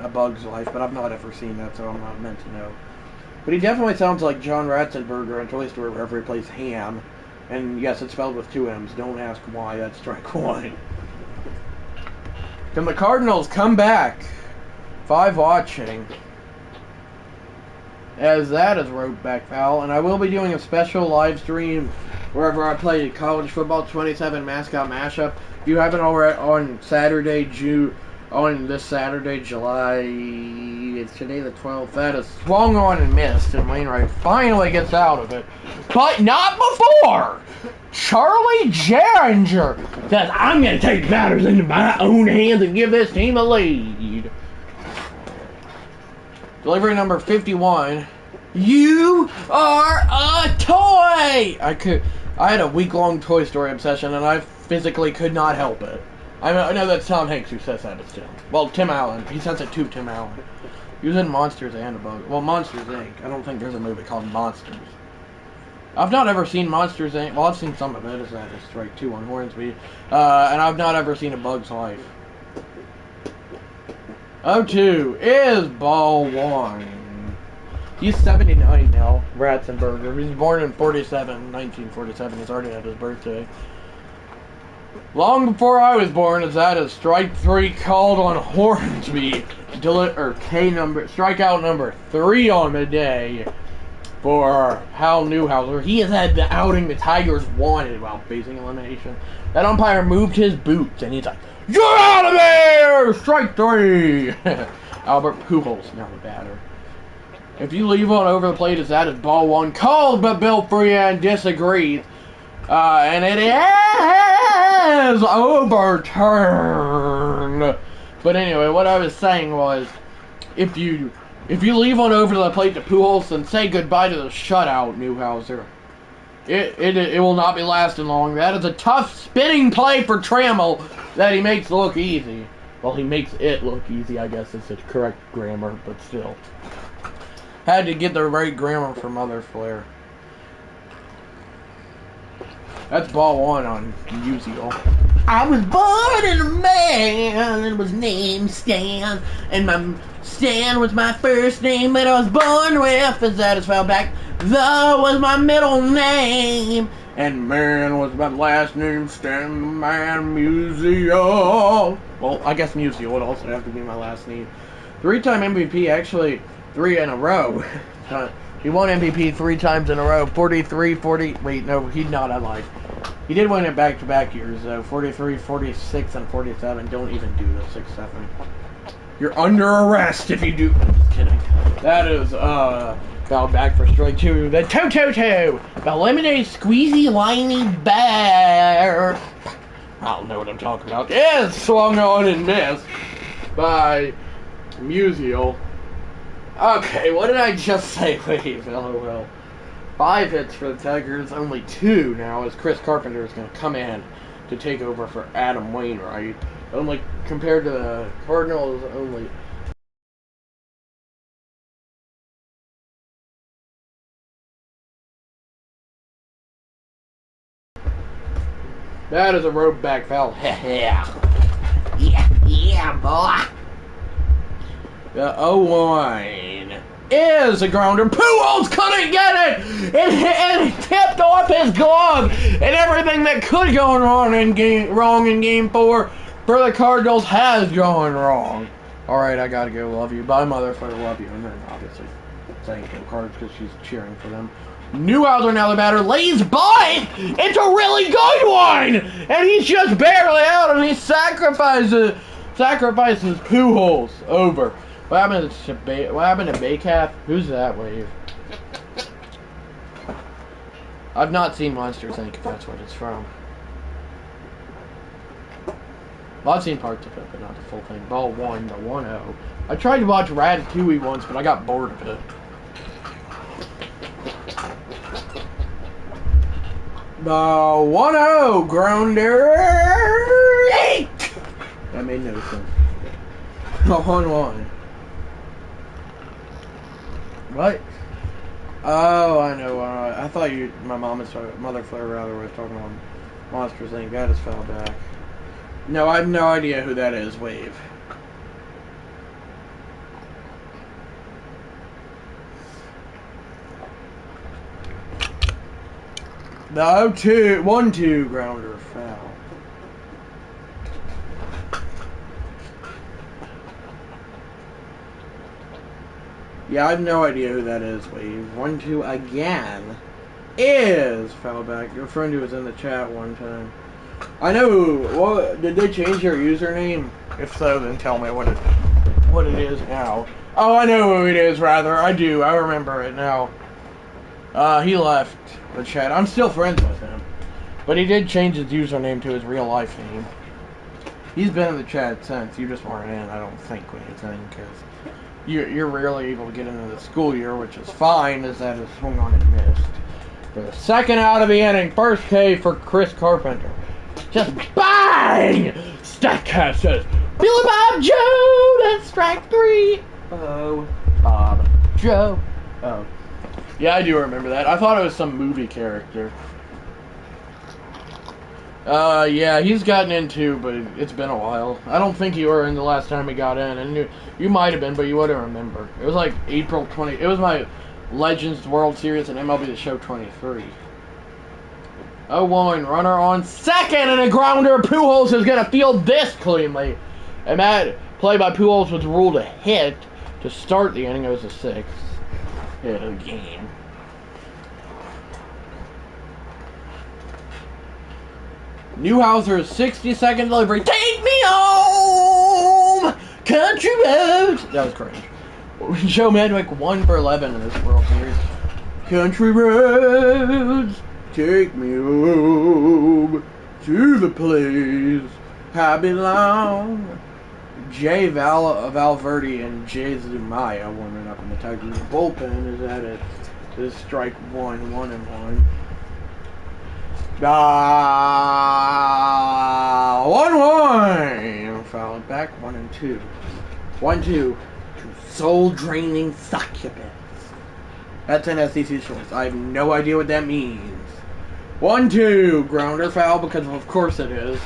Bug's Life, but I've not ever seen that, so I'm not meant to know. But he definitely sounds like John Ratzenberger in Toy Story wherever he plays Ham. And yes, it's spelled with 2 M's. Don't ask why, that's strike 1. Can the Cardinals come back? 5 watching. As that is roped back foul. And I will be doing a special live stream wherever I play College Football 27 Mascot Mashup. If you haven't already, on Saturday, on this Saturday, it's today the 12th, that is swung on and missed, and Wainwright finally gets out of it. But not before! Charlie Geringer says, I'm going to take matters into my own hands and give this team a lead. Delivery number 51. You are a toy! I had a week-long Toy Story obsession, and I physically could not help it. I know that's Tom Hanks who says that, but still. Well, Tim Allen. He says it to Tim Allen. He was in Monsters and a Bug. Well, Monsters, Inc. I don't think there's a movie called Monsters. I've not ever seen Monsters, Inc. Well, I've seen some of it. Is that a Strike 2 on Hornsby. And I've not ever seen A Bug's Life. 0-2 is ball 1. He's 79 now, Ratzenberger. He was born in 1947. He's already had his birthday. Long before I was born, is that a strike 3 called on Hornsby, strikeout number 3 on the day for Hal Newhouser. He has had the outing the Tigers wanted while facing elimination. That umpire moved his boots, and he's like, "You're out of there! Strike 3!" Albert Pujols now the batter. If you leave on over the plate, is that is ball 1 called, but Bill Freehan disagrees. And it is overturned. But anyway, what I was saying was, if you leave on over the plate to Pujols, then say goodbye to the shutout, Newhouser. It will not be lasting long. That is a tough spinning play for Trammell that he makes look easy. Well, he makes it look easy, I guess is the correct grammar, but still. Had to get the right grammar for Mother Flair. That's ball 1 on Musial. I was born in a man and was named Stan. And my Stan was my first name, but I was born with, as that is found back, the was my middle name. And man was my last name, Stan the Man Musial. Well, I guess Musial would also have to be my last name. 3-time MVP, actually 3 in a row. He won MVP 3 times in a row. 43, 40. Wait, no, he'd not. I lied. He did win it back-to-back years, though. 43, 46, and 47. Don't even do the 6-7. You're under arrest if you do. I'm just kidding. That is, fouled back for strike 2. The 2-2-2. The lemonade squeezy liney bear. I don't know what I'm talking about. Is swung on and missed by Musial. Okay, what did I just say? Wait, LOL. 5 hits for the Tigers, only 2 now, as Chris Carpenter is going to come in to take over for Adam Wainwright. Only compared to the Cardinals, only. That is a rope back foul. Yeah, boy. The 0-1 is a grounder. Pujols couldn't get it! It tipped off his glove! And everything that could go wrong in game 4 for the Cardinals has gone wrong. Alright, I gotta go. Love you. Bye, Mother Flair. Love you. And then, obviously, saying no cards because she's cheering for them. Newhouser, now the batter, lays by. It's a really good one! And he's just barely out, and he sacrifices Pujols over. What happened to Baycap? Who's that wave? I've not seen Monsters, Inc. if that's what it's from. Well, I've seen parts of it, but not the full thing. Ball 1, the 1-0. I tried to watch Ratatouille once, but I got bored of it. The 1-0 grounder. That made no sense. The 1-1. What? Oh, I know. I thought my mom was talking, Mother Flair rather, was talking about Monsters Inc. That just fell back. No, I have no idea who that is. Wave. The 1-2 grounder foul. Yeah, I have no idea who that is, Wave. 1-2 again is foul back. Your friend who was in the chat one time. I know who. Well, did they change their username? If so, then tell me what it is now. Oh, I know who it is, rather. I do. I remember it now. He left the chat. I'm still friends with him. But he did change his username to his real life name. He's been in the chat since. You just weren't in, I don't think, when he's in, because you're rarely able to get into the school year, which is fine, as that is swung on and missed. For the second out of the inning, first K for Chris Carpenter. Just bang! Statcast says, Billy Bob Joe, that's strike 3. Oh, Bob Joe. Oh. Yeah, I do remember that. I thought it was some movie character. Yeah, he's gotten in too, but it's been a while. I don't think you were in the last time he got in, and you might have been, but you wouldn't remember. It was like April 20. It was my Legends World Series and MLB The Show 23. 0-1, runner on second, and a grounder. Pujols is going to field this cleanly. And that play by Pujols was ruled a hit to start the inning. It was a 6th hit of the game. Newhouser's 60-second delivery. Take me home, country roads. That was cringe. Joe Madwick 1 for 11 in this World Series. Country roads, take me home to the place I belong. Jay Valverde and Jay Zumaya warming up in the Tigers bullpen is at it. This strike 1, 1-1. 1-1. Foul it back. 1-2. 1-2. To soul draining succubus. That's an SEC choice. I have no idea what that means. 1-2. Grounder foul because of course it is.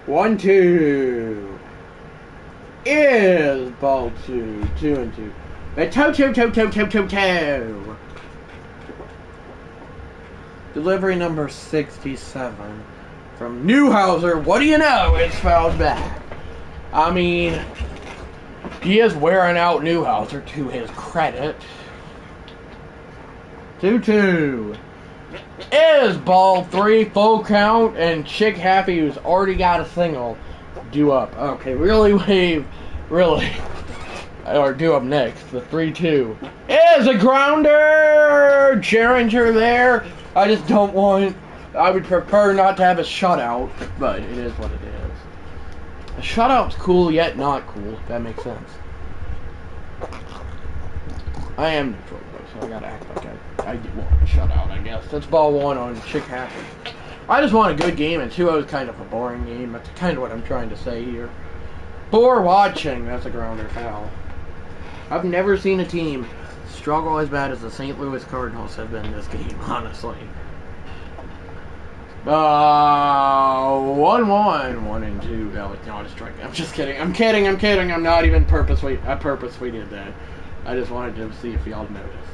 One, 2. Is ball 2. 2-2. But toe. Delivery number 67 from Newhouser. What do you know? It's fouled back. I mean, he is wearing out Newhouser to his credit. 2-2. Is ball 3, full count, and Chick Happy, who's already got a single, due up. Okay, really, or due up next. The 3-2 is a grounder. Geringer there. I just don't want. I would prefer not to have a shutout, but it is what it is. A shutout's cool, yet not cool. If that makes sense. I am neutral, so I gotta act like I do want a shutout, I guess. That's ball 1 on Chick Happy. I just want a good game, and 2-0 is kind of a boring game. That's kind of what I'm trying to say here. For watching, that's a grounder foul. I've never seen a team struggle as bad as the St. Louis Cardinals have been this game, honestly. 1-1. 1-2. That was not a strike. I'm just kidding. I'm kidding. I'm not even purposely. I purposely did that. I just wanted to see if y'all noticed.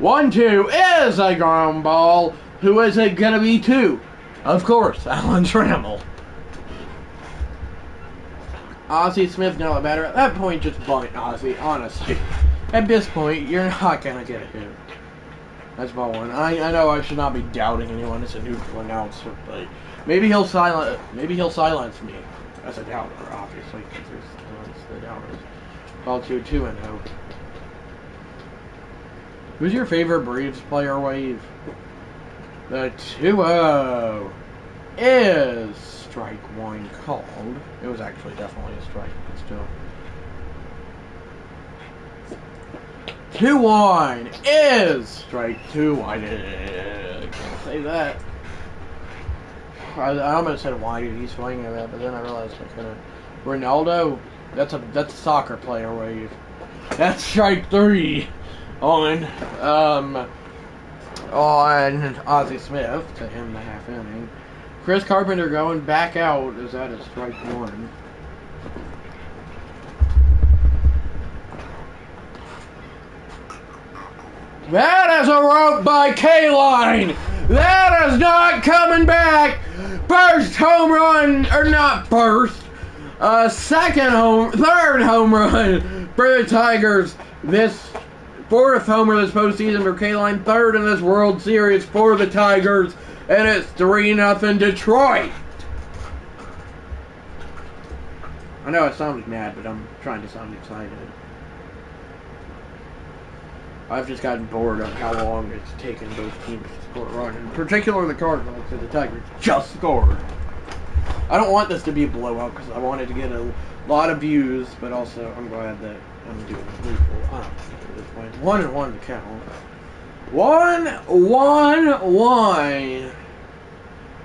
1-2 is a ground ball. Who is it going to be to? Of course, Alan Trammell. Ozzie Smith, now a batter. At that point, just bunt Ozzie, honestly. At this point, you're not going to get a hit. That's ball 1. I know I should not be doubting anyone as a neutral announcer, but maybe he'll silence me as a doubter, obviously, because there's the doubters. Ball 2, 2-0. Who's your favorite Braves player, Wave? The 2-0 is strike 1 called. It was actually definitely a strike, but still. 2-1 is strike 2. I can't say that. I almost said, why did he swing at that? But then I realized I couldn't. Ronaldo? That's a soccer player, Wave. That's strike 3 on Ozzie Smith to end the half inning. Chris Carpenter going back out is at a strike 1. That is a rope by K-Line. That is not coming back. First home run, or not first. Third home run for the Tigers this fourth homer this postseason for K-Line, third in this World Series for the Tigers, and it's 3-0 Detroit. I know I sounded mad, but I'm trying to sound excited. I've just gotten bored of how long it's taken both teams to score a run, in particular the Cardinals, because the Tigers just scored. I don't want this to be a blowout because I wanted to get a lot of views, but also I'm glad that I'm doing it equal. At this point, 1-1 to count. 1-1-1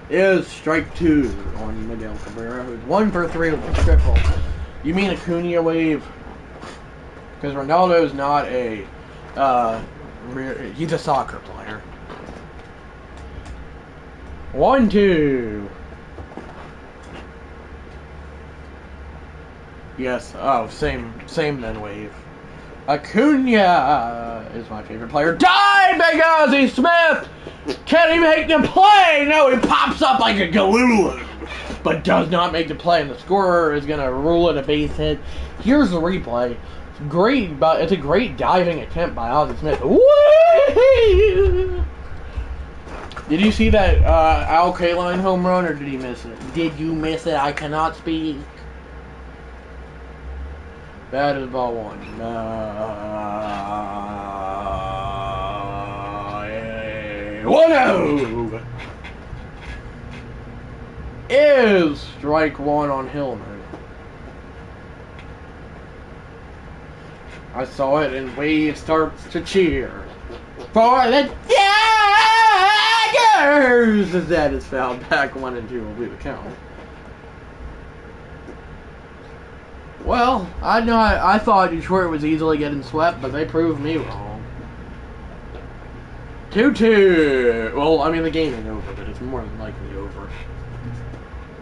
is strike 2 on Miguel Cabrera, who's 1 for 3 with a triple. You mean Acuna wave? Because Ronaldo's not a he's a soccer player. 1-2. Yes. Oh, same then wave. Acuna is my favorite player. Die, Big Ozzie Smith! Can he make the play? No, he pops up like a galoola, but does not make the play, and the scorer is gonna rule it a base hit. Here's the replay. It's great, but it's a great diving attempt by Ozzie Smith. Whee! Did you see that Al Kaline home run, or did he miss it? Did you miss it? I cannot speak. That is ball 1. 1-0 is strike 1 on Hillman. I saw it, and Wade starts to cheer for the Tigers as that is fouled back. 1-2 will be the count. Well, I thought Detroit was easily getting swept, but they proved me wrong. 2-2. Well, I mean, the game ain't over, but it's more than likely over.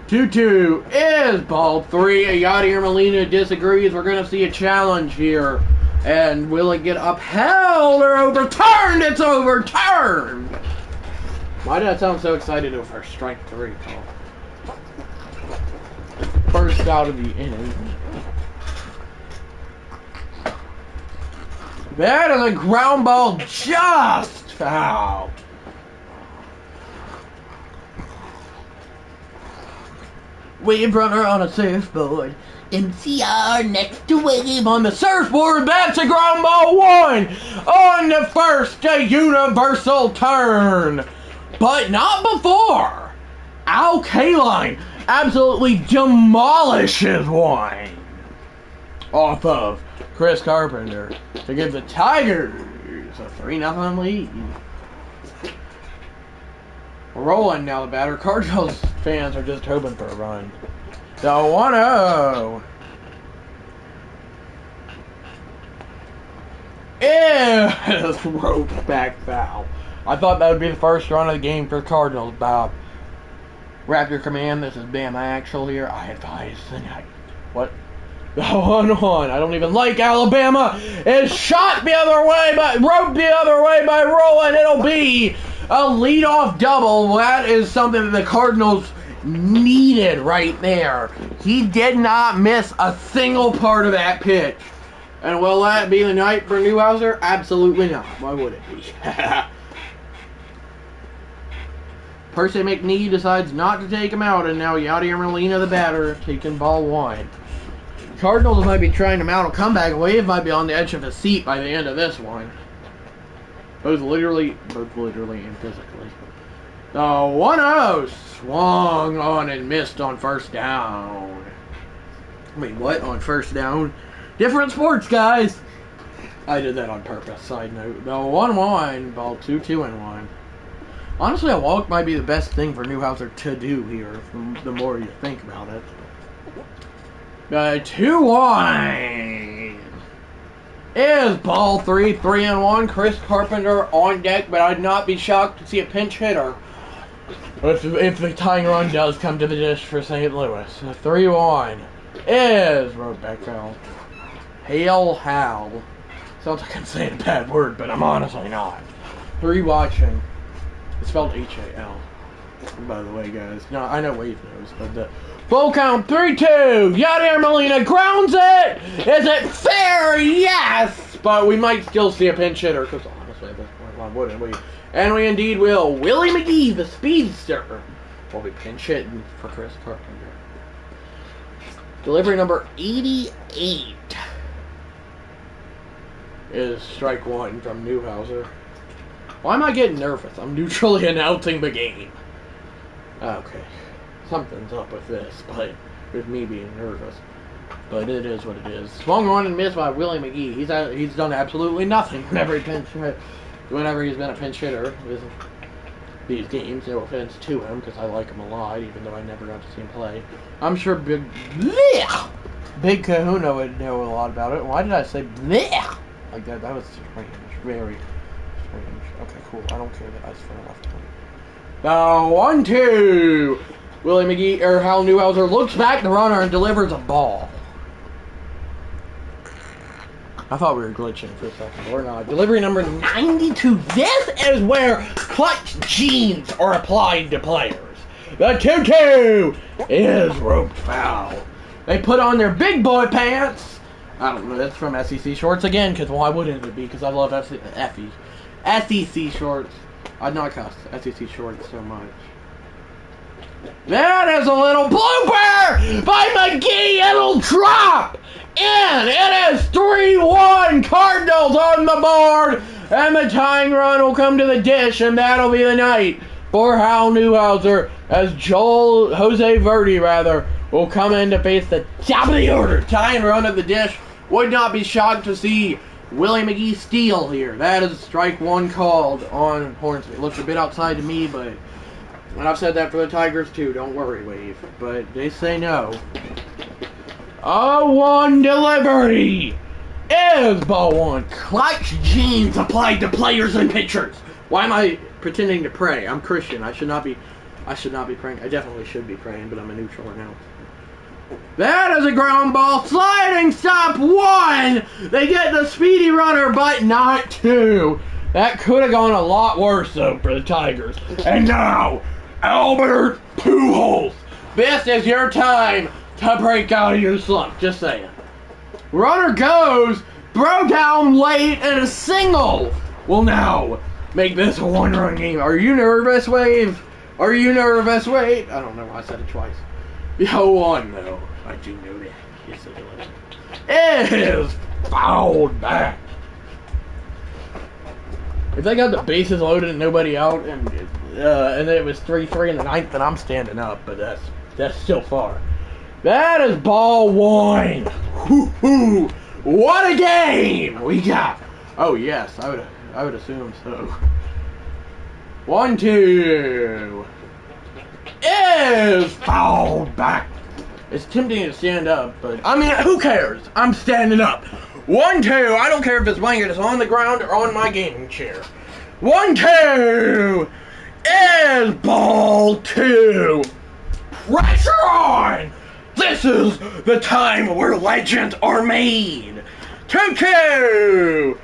2-2 is ball 3. Yadier Molina disagrees. We're going to see a challenge here. And will it get upheld or overturned? It's overturned! Why did I sound so excited over strike 3 call? First out of the inning. That is a ground ball, just foul. Wave runner on a surfboard. MCR next to Wave on the surfboard. That's a ground ball 1 on the first, a universal turn. But not before. Al Kaline absolutely demolishes one off of Chris Carpenter to give the Tigers a 3-0 lead. We're rolling now, the batter. Cardinals fans are just hoping for a run. The 1-0 is roped back foul. I thought that would be the first run of the game for the Cardinals, Bob. Raptor Command, this is Bam Axel here. I advise the night. What? The 1-1. I don't even like Alabama. Is shot the other way, but roped the other way by Rowan. It'll be a leadoff double. That is something that the Cardinals needed right there. He did not miss a single part of that pitch. And will that be the night for Newhouser? Absolutely not. Why would it be? Percy McNee decides not to take him out, and now Yadier Molina, the batter, taking ball 1. Cardinals might be trying to mount a comeback. Wave might be on the edge of his seat by the end of this one. Both literally and physically. The 1-0 swung on and missed on first down. Wait, what? On first down? Different sports, guys. I did that on purpose. Side note. The 1-1, ball 2-2-1. Honestly, a walk might be the best thing for Newhouser to do here, the more you think about it. 2-1 is ball 3, 3-1. Chris Carpenter on deck, but I'd not be shocked to see a pinch hitter if the tying run does come to the dish for St. Louis. 3-1 is roped back foul. Hail Hal. Sounds like I'm saying a bad word, but I'm honestly not. 3 watching. It's spelled H-A-L. By the way, guys. No, I know Wade knows, but the full count, 3-2. Yadier Molina grounds it. Is it fair? Yes. but we might still see a pinch hitter, because honestly at this point, why wouldn't we? And we indeed will. Willie McGee, the speedster, will be pinch hitting for Chris Carpenter. Delivery number 88 is strike one from Newhouser. Why am I getting nervous? I'm neutrally announcing the game. Okay. Something's up with this, but with me being nervous. But it is what it is. Swung on and missed by Willie McGee. He's done absolutely nothing whenever he's been a pinch hitter with these games. No offense to him, because I like him a lot, even though I never got to see him play. I'm sure Big Kahuna would know a lot about it. Why did I say bleh like that? That was strange. Very strange. Okay, cool. I don't care that I spent enough time. Now, 1-2. Willie McGee, or Hal Newhouser, looks back the runner and delivers a ball. I thought we were glitching for a second. We're not. Delivery number 92. This is where clutch genes are applied to players. The 2-2 is roped foul. They put on their big boy pants. I don't know. That's from SEC shorts again, because why wouldn't it be? Because I love SEC shorts. I'd not cuss SEC shorts so much. That is a little blooper by McGee. It'll drop in. It is 3-1 Cardinals on the board. And the tying run will come to the dish. And that'll be the night for Hal Newhouser. As Jose Verdi will come in to face the top of the order. Tying run of the dish. Would not be shocked to see Willie McGee steal here. That is strike one called on Hornsby. Looks a bit outside to me, but... And I've said that for the Tigers too, don't worry, Wave. But they say no. 0-1 delivery is ball one. Clutch genes applied to players and pitchers. Why am I pretending to pray? I'm Christian. I should not be praying. I definitely should be praying, but I'm a neutral announcer. That is a ground ball. Sliding stop one. They get the speedy runner, but not two. That could have gone a lot worse, though, for the Tigers. And now, Albert Pujols. This is your time to break out of your slump. Just saying. Runner goes. Throw down late and a single will now make this a one-run game. Are you nervous, Wave? Are you nervous, Wave? I don't know why I said it twice. 0-1, though. I do know that. Yes, it is fouled back. If they got the bases loaded and nobody out, and it was 3-3 in the ninth, then I'm standing up. But that's still far. That is ball one. Woo-hoo. What a game we got. Oh yes, I would assume so. 1-2 is fouled back. It's tempting to stand up, but I mean, who cares? I'm standing up. 1-2. I don't care if this blanket is on the ground or on my gaming chair. 1-2 is ball two. Pressure on. This is the time where legends are made. 2-2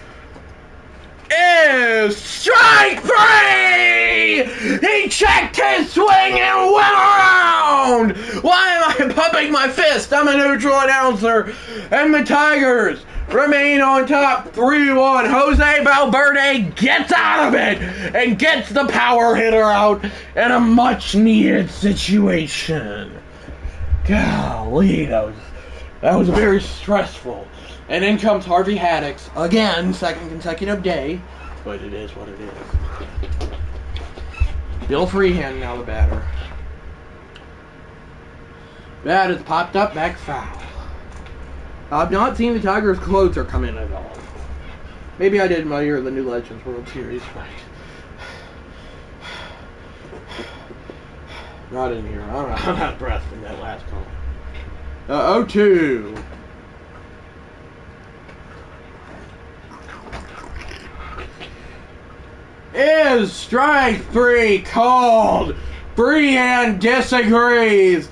is strike three! He checked his swing and went around! Why am I pumping my fist? I'm a neutral announcer. And the Tigers remain on top 3-1. Jose Valverde gets out of it and gets the power hitter out in a much needed situation. Golly, that was very stressful. And in comes Harvey Haddix again, second consecutive day, but it is what it is. Bill Freehand now the batter. Bat is popped up, back foul. I've not seen the Tigers closer come in at all. Maybe I did in my year of the New Legends World Series, right? Not in here. I'm out of breath from that last call. 0-2. Is strike three called. Freehand disagrees.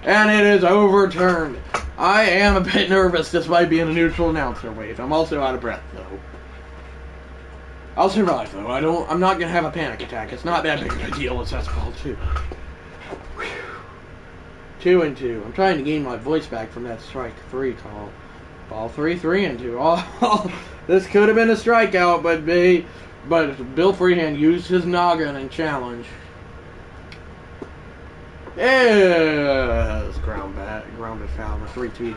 And it is overturned. I am a bit nervous despite being a neutral announcer, Wade. I'm also out of breath, though. I'll survive, though. I'm not going to have a panic attack. It's not that big of a deal as that's called, too. 2-2. I'm trying to gain my voice back from that strike three call. Ball 3, 3-2. Oh, this could have been a strikeout, but Bill Freehand used his noggin and challenged. Yes, grounded foul. 3-2.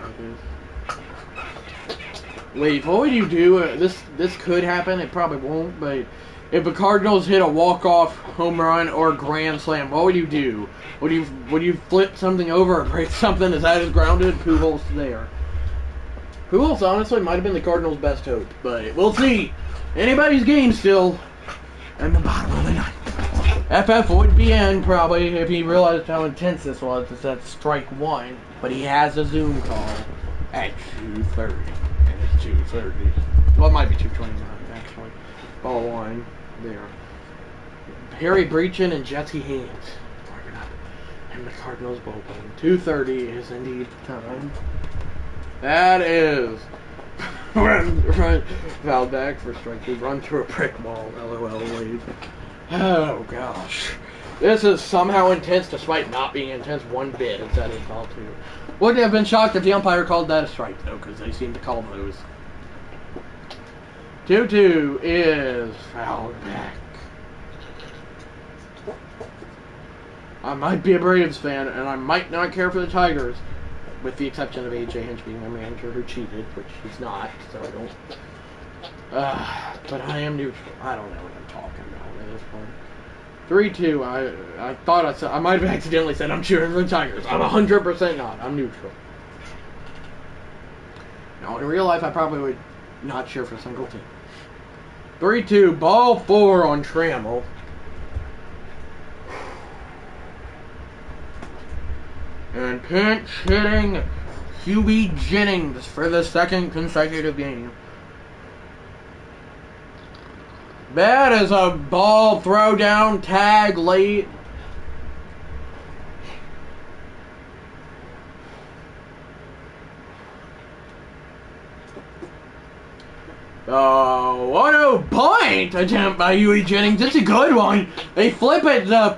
Wait, what would you do? This could happen. It probably won't, but if the Cardinals hit a walk-off home run or grand slam, what would you do? Would you flip something over or break something as that is grounded? Pujols there. Pujols honestly might have been the Cardinals' best hope, but we'll see. Anybody's game still. And the bottom of the ninth. FF would be in probably if he realized how intense this was. It's at strike one, but he has a Zoom call at 2:30. 2:30. Well, it might be 2:29 actually. Ball one there. Harry Breachin and Jesse Haynes warming up, and the Cardinals bullpen. 2:30 is indeed the time. That is run foul back for strike two. Run through a brick wall. LOL lead. Oh gosh. This is somehow intense despite not being intense one bit instead of ball two. Wouldn't have been shocked if the umpire called that a strike, though, because they seem to call those. 2-2 is fouled back. I might be a Braves fan, and I might not care for the Tigers, with the exception of A.J. Hinch being their manager who cheated, which he's not, so I don't. But I am neutral. I don't know what I'm talking about at this point. 3-2. I thought I might have accidentally said I'm cheering for the Tigers. I'm 100% not. I'm neutral. Now, in real life, I probably would not cheer for a single team. 3-2. Ball 4 on Trammell. And pinch hitting Huey Jennings for the second consecutive game. That is a ball throw down, tag late. What a point attempt by Huey Jennings. It's a good one. They flip it to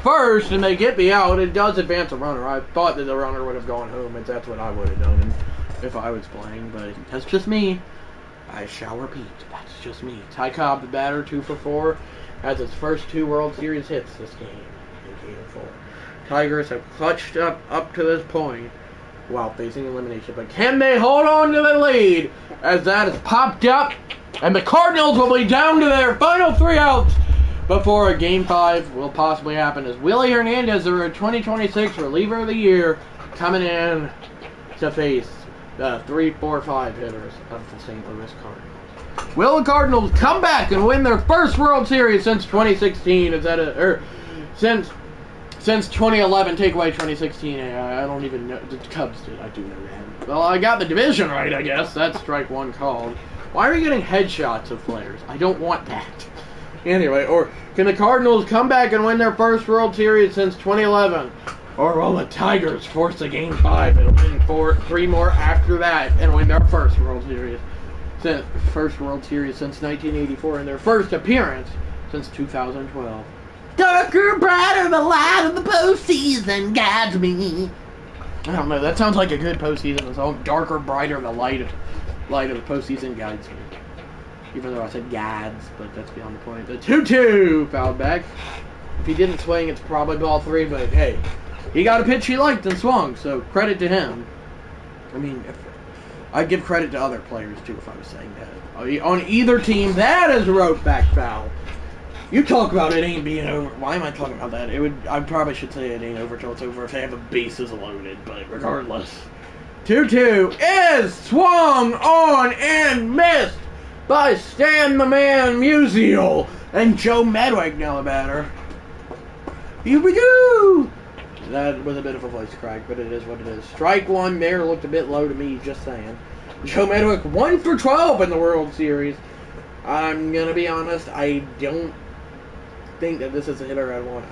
first and they get me out. It does advance a runner. I thought that the runner would have gone home, and that's what I would have done if I was playing, but that's just me. I shall repeat, that's just me. Ty Cobb, the batter, 2 for 4, has his first 2 World Series hits this game in Game 4. Tigers have clutched up to this point while facing elimination, but can they hold on to the lead as that is popped up, and the Cardinals will be down to their final 3 outs before a Game 5 will possibly happen as Willie Hernandez, the 2026 reliever of the year, coming in to face the 3, 4, 5 hitters of the St. Louis Cardinals. Will the Cardinals come back and win their first World Series since 2016? Since 2011, take away 2016. I don't even know. The Cubs did. I do know that. Well, I got the division right, I guess. That's strike 1 called. Why are we getting headshots of players? I don't want that. Anyway, or can the Cardinals come back and win their first World Series since 2011? Or will the Tigers force a Game 5 and win 3 more after that and win their first World Series? First World Series since 1984 and their first appearance since 2012. Darker, brighter, the light of the postseason guides me. I don't know, that sounds like a good postseason song. Darker, brighter, the light of the postseason guides me. Even though I said guides, but that's beyond the point. The 2-2 fouled back. If he didn't swing, it's probably ball 3, but hey. He got a pitch he liked and swung, so credit to him. I mean, I'd give credit to other players, too, if I was saying that. On either team, that is a rope back foul. You talk about it ain't being over. Why am I talking about that? I probably should say it ain't over till it's over if they have the bases loaded, but regardless. 2-2 is swung on and missed by Stan the Man Musial and Joe Medwick now the batter. Here we go! That was a bit of a voice crack, but it is what it is. Strike 1 there looked a bit low to me, just saying. Joe Medwick 1 for 12 in the World Series. I'm going to be honest, I don't think that this is a hitter I want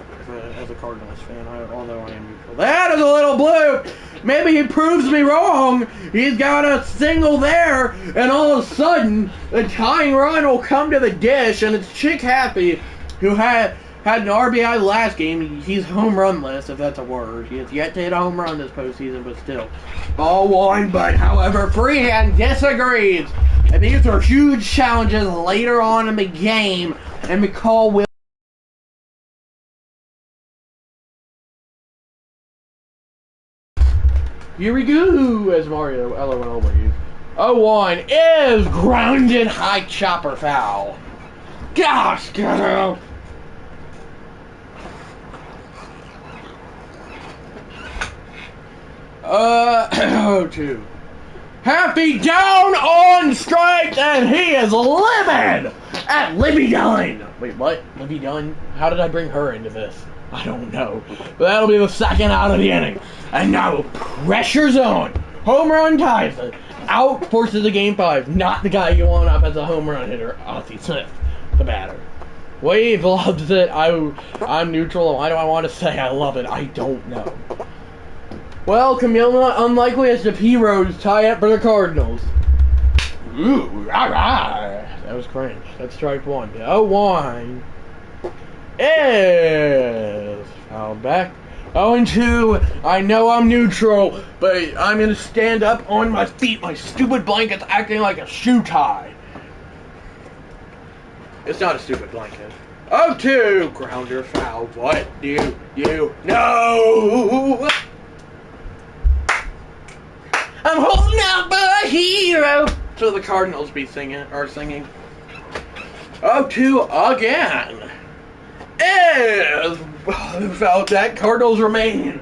as a Cardinals fan, although I am neutral. That is a little blue! Maybe he proves me wrong! He's got a single there, and all of a sudden, the tying run will come to the dish, and it's Chick Happy, who Had an RBI last game. He's home runless, if that's a word. He has yet to hit a home run this postseason, but still. Ball one, but however, Freehand disagrees. And these are huge challenges later on in the game. And McCall will. Here we go, as Mario LOL wave. 0-1 is grounded high chopper foul. Gosh, get out. Oh, 2. Happy down on strikes, and he is livid at Libby Dunn. Wait, what? Libby Dunn? How did I bring her into this? I don't know. But that'll be the second out of the inning. And now, pressure zone. Home run ties it. Out forces the game 5. Not the guy you want up as a home run hitter. Ozzie Smith, the batter. Wave loves it. I'm neutral. Why do I want to say I love it? I don't know. Well, Camilla, unlikely as the P-Rose tie up for the Cardinals. Ooh, rah, rah. That was cringe. That's strike 1. 0-1 is fouled back. 0-2. I know I'm neutral, but I'm going to stand up on my feet. My stupid blanket's acting like a shoe tie. It's not a stupid blanket. 0-2. Grounder foul. What do you know? I'm holding out for a hero. So the Cardinals are singing. 0-2 again. Is felt that Cardinals remain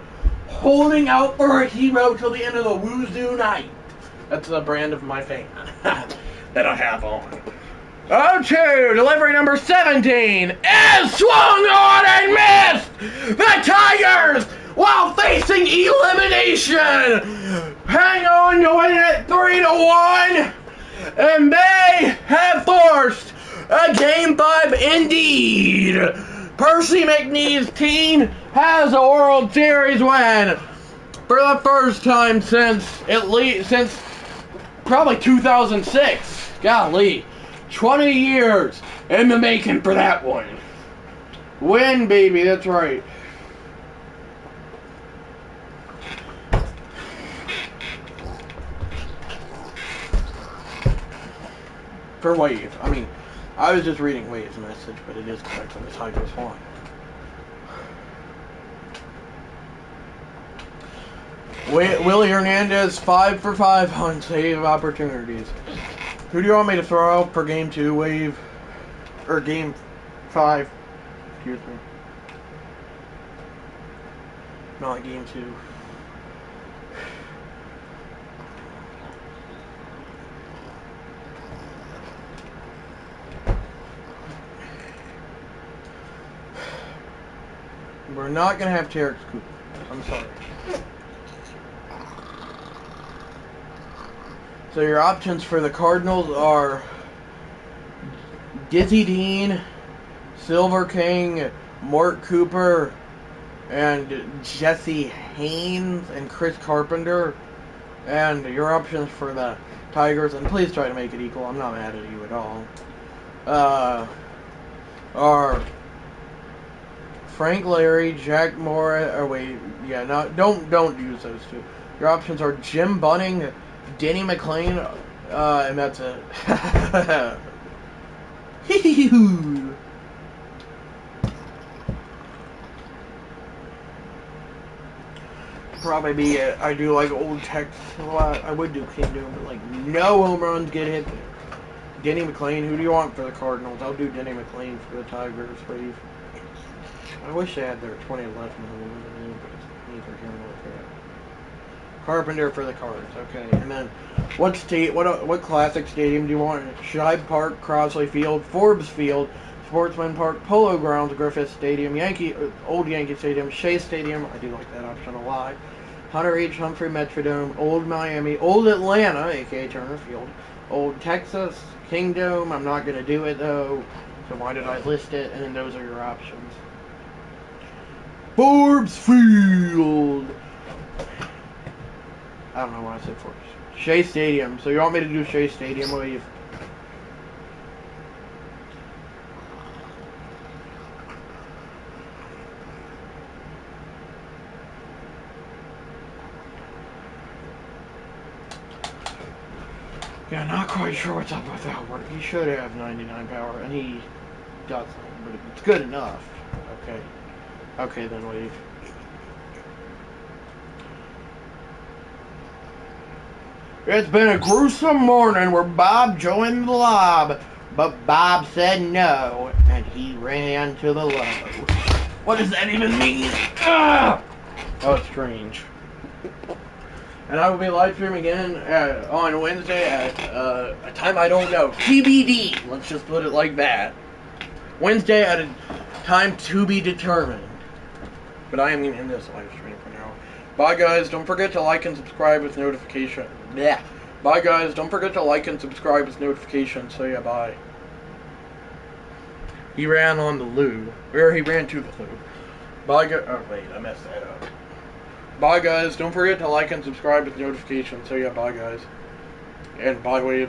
holding out for a hero till the end of the Woozy night. That's the brand of my fan that I have on. 0-2, delivery number 17 is swung on and missed. The Tigers, while facing elimination, hang on to win it 3-1, and they have forced a Game 5 indeed. Percy McNee's team has a World Series win for the first time since probably 2006. Golly, 20 years in the making for that one. Win, baby, that's right. For Wave, I mean, I was just reading Wave's message, but it is correct on the Tigers one. Willie Hernandez 5 for 5 on save opportunities. Who do you want me to throw out for Game 2, Wave? Or Game 5? Excuse me. Not Game 2. We're not going to have Tarek Cooper. I'm sorry. So your options for the Cardinals are Dizzy Dean, Silver King, Mort Cooper, and Jesse Haynes and Chris Carpenter. And your options for the Tigers, and please try to make it equal, I'm not mad at you at all, are Frank Larry, Jack Morris, don't use those two. Your options are Jim Bunning, Denny McLain, and that's it. Probably be it. I do like old Texas a lot. I would do Kingdom, but like no home runs get hit there. Denny McLain, who do you want for the Cardinals? I'll do Denny McLain for the Tigers, please. I wish they had their 2011 home, but neither here nor there. Carpenter for the Cards, okay. And then, what classic stadium do you want? Shibe Park, Crosley Field, Forbes Field, Sportsman Park, Polo Grounds, Griffith Stadium, Old Yankee Stadium, Shea Stadium. I do like that option a lot. Hunter H. Humphrey Metrodome, Old Miami, Old Atlanta, aka Turner Field, Old Texas, Kingdome. I'm not gonna do it though, so why did I list it? And then those are your options. Forbes Field. I don't know why I said Forbes. Shea Stadium. So you want me to do Shea Stadium, Wave? Yeah, not quite sure what's up with that one. He should have 99 power, and he doesn't, but it's good enough. Okay. Okay, then leave. It's been a gruesome morning where Bob joined the lob, but Bob said no, and he ran to the low. What does that even mean? Ah! Oh, it's strange. And I will be live streaming again on Wednesday at a time I don't know. TBD. Let's just put it like that. Wednesday at a time to be determined. But I am in this live stream for now. Bye, guys. Don't forget to like and subscribe with notification. Yeah. Bye, guys. Don't forget to like and subscribe with notifications. So, yeah, bye. He ran on the loo. Or he ran to the loo. Bye, guys. Oh, wait. I messed that up. Bye, guys. Don't forget to like and subscribe with notifications. So, yeah, bye, guys. And by way of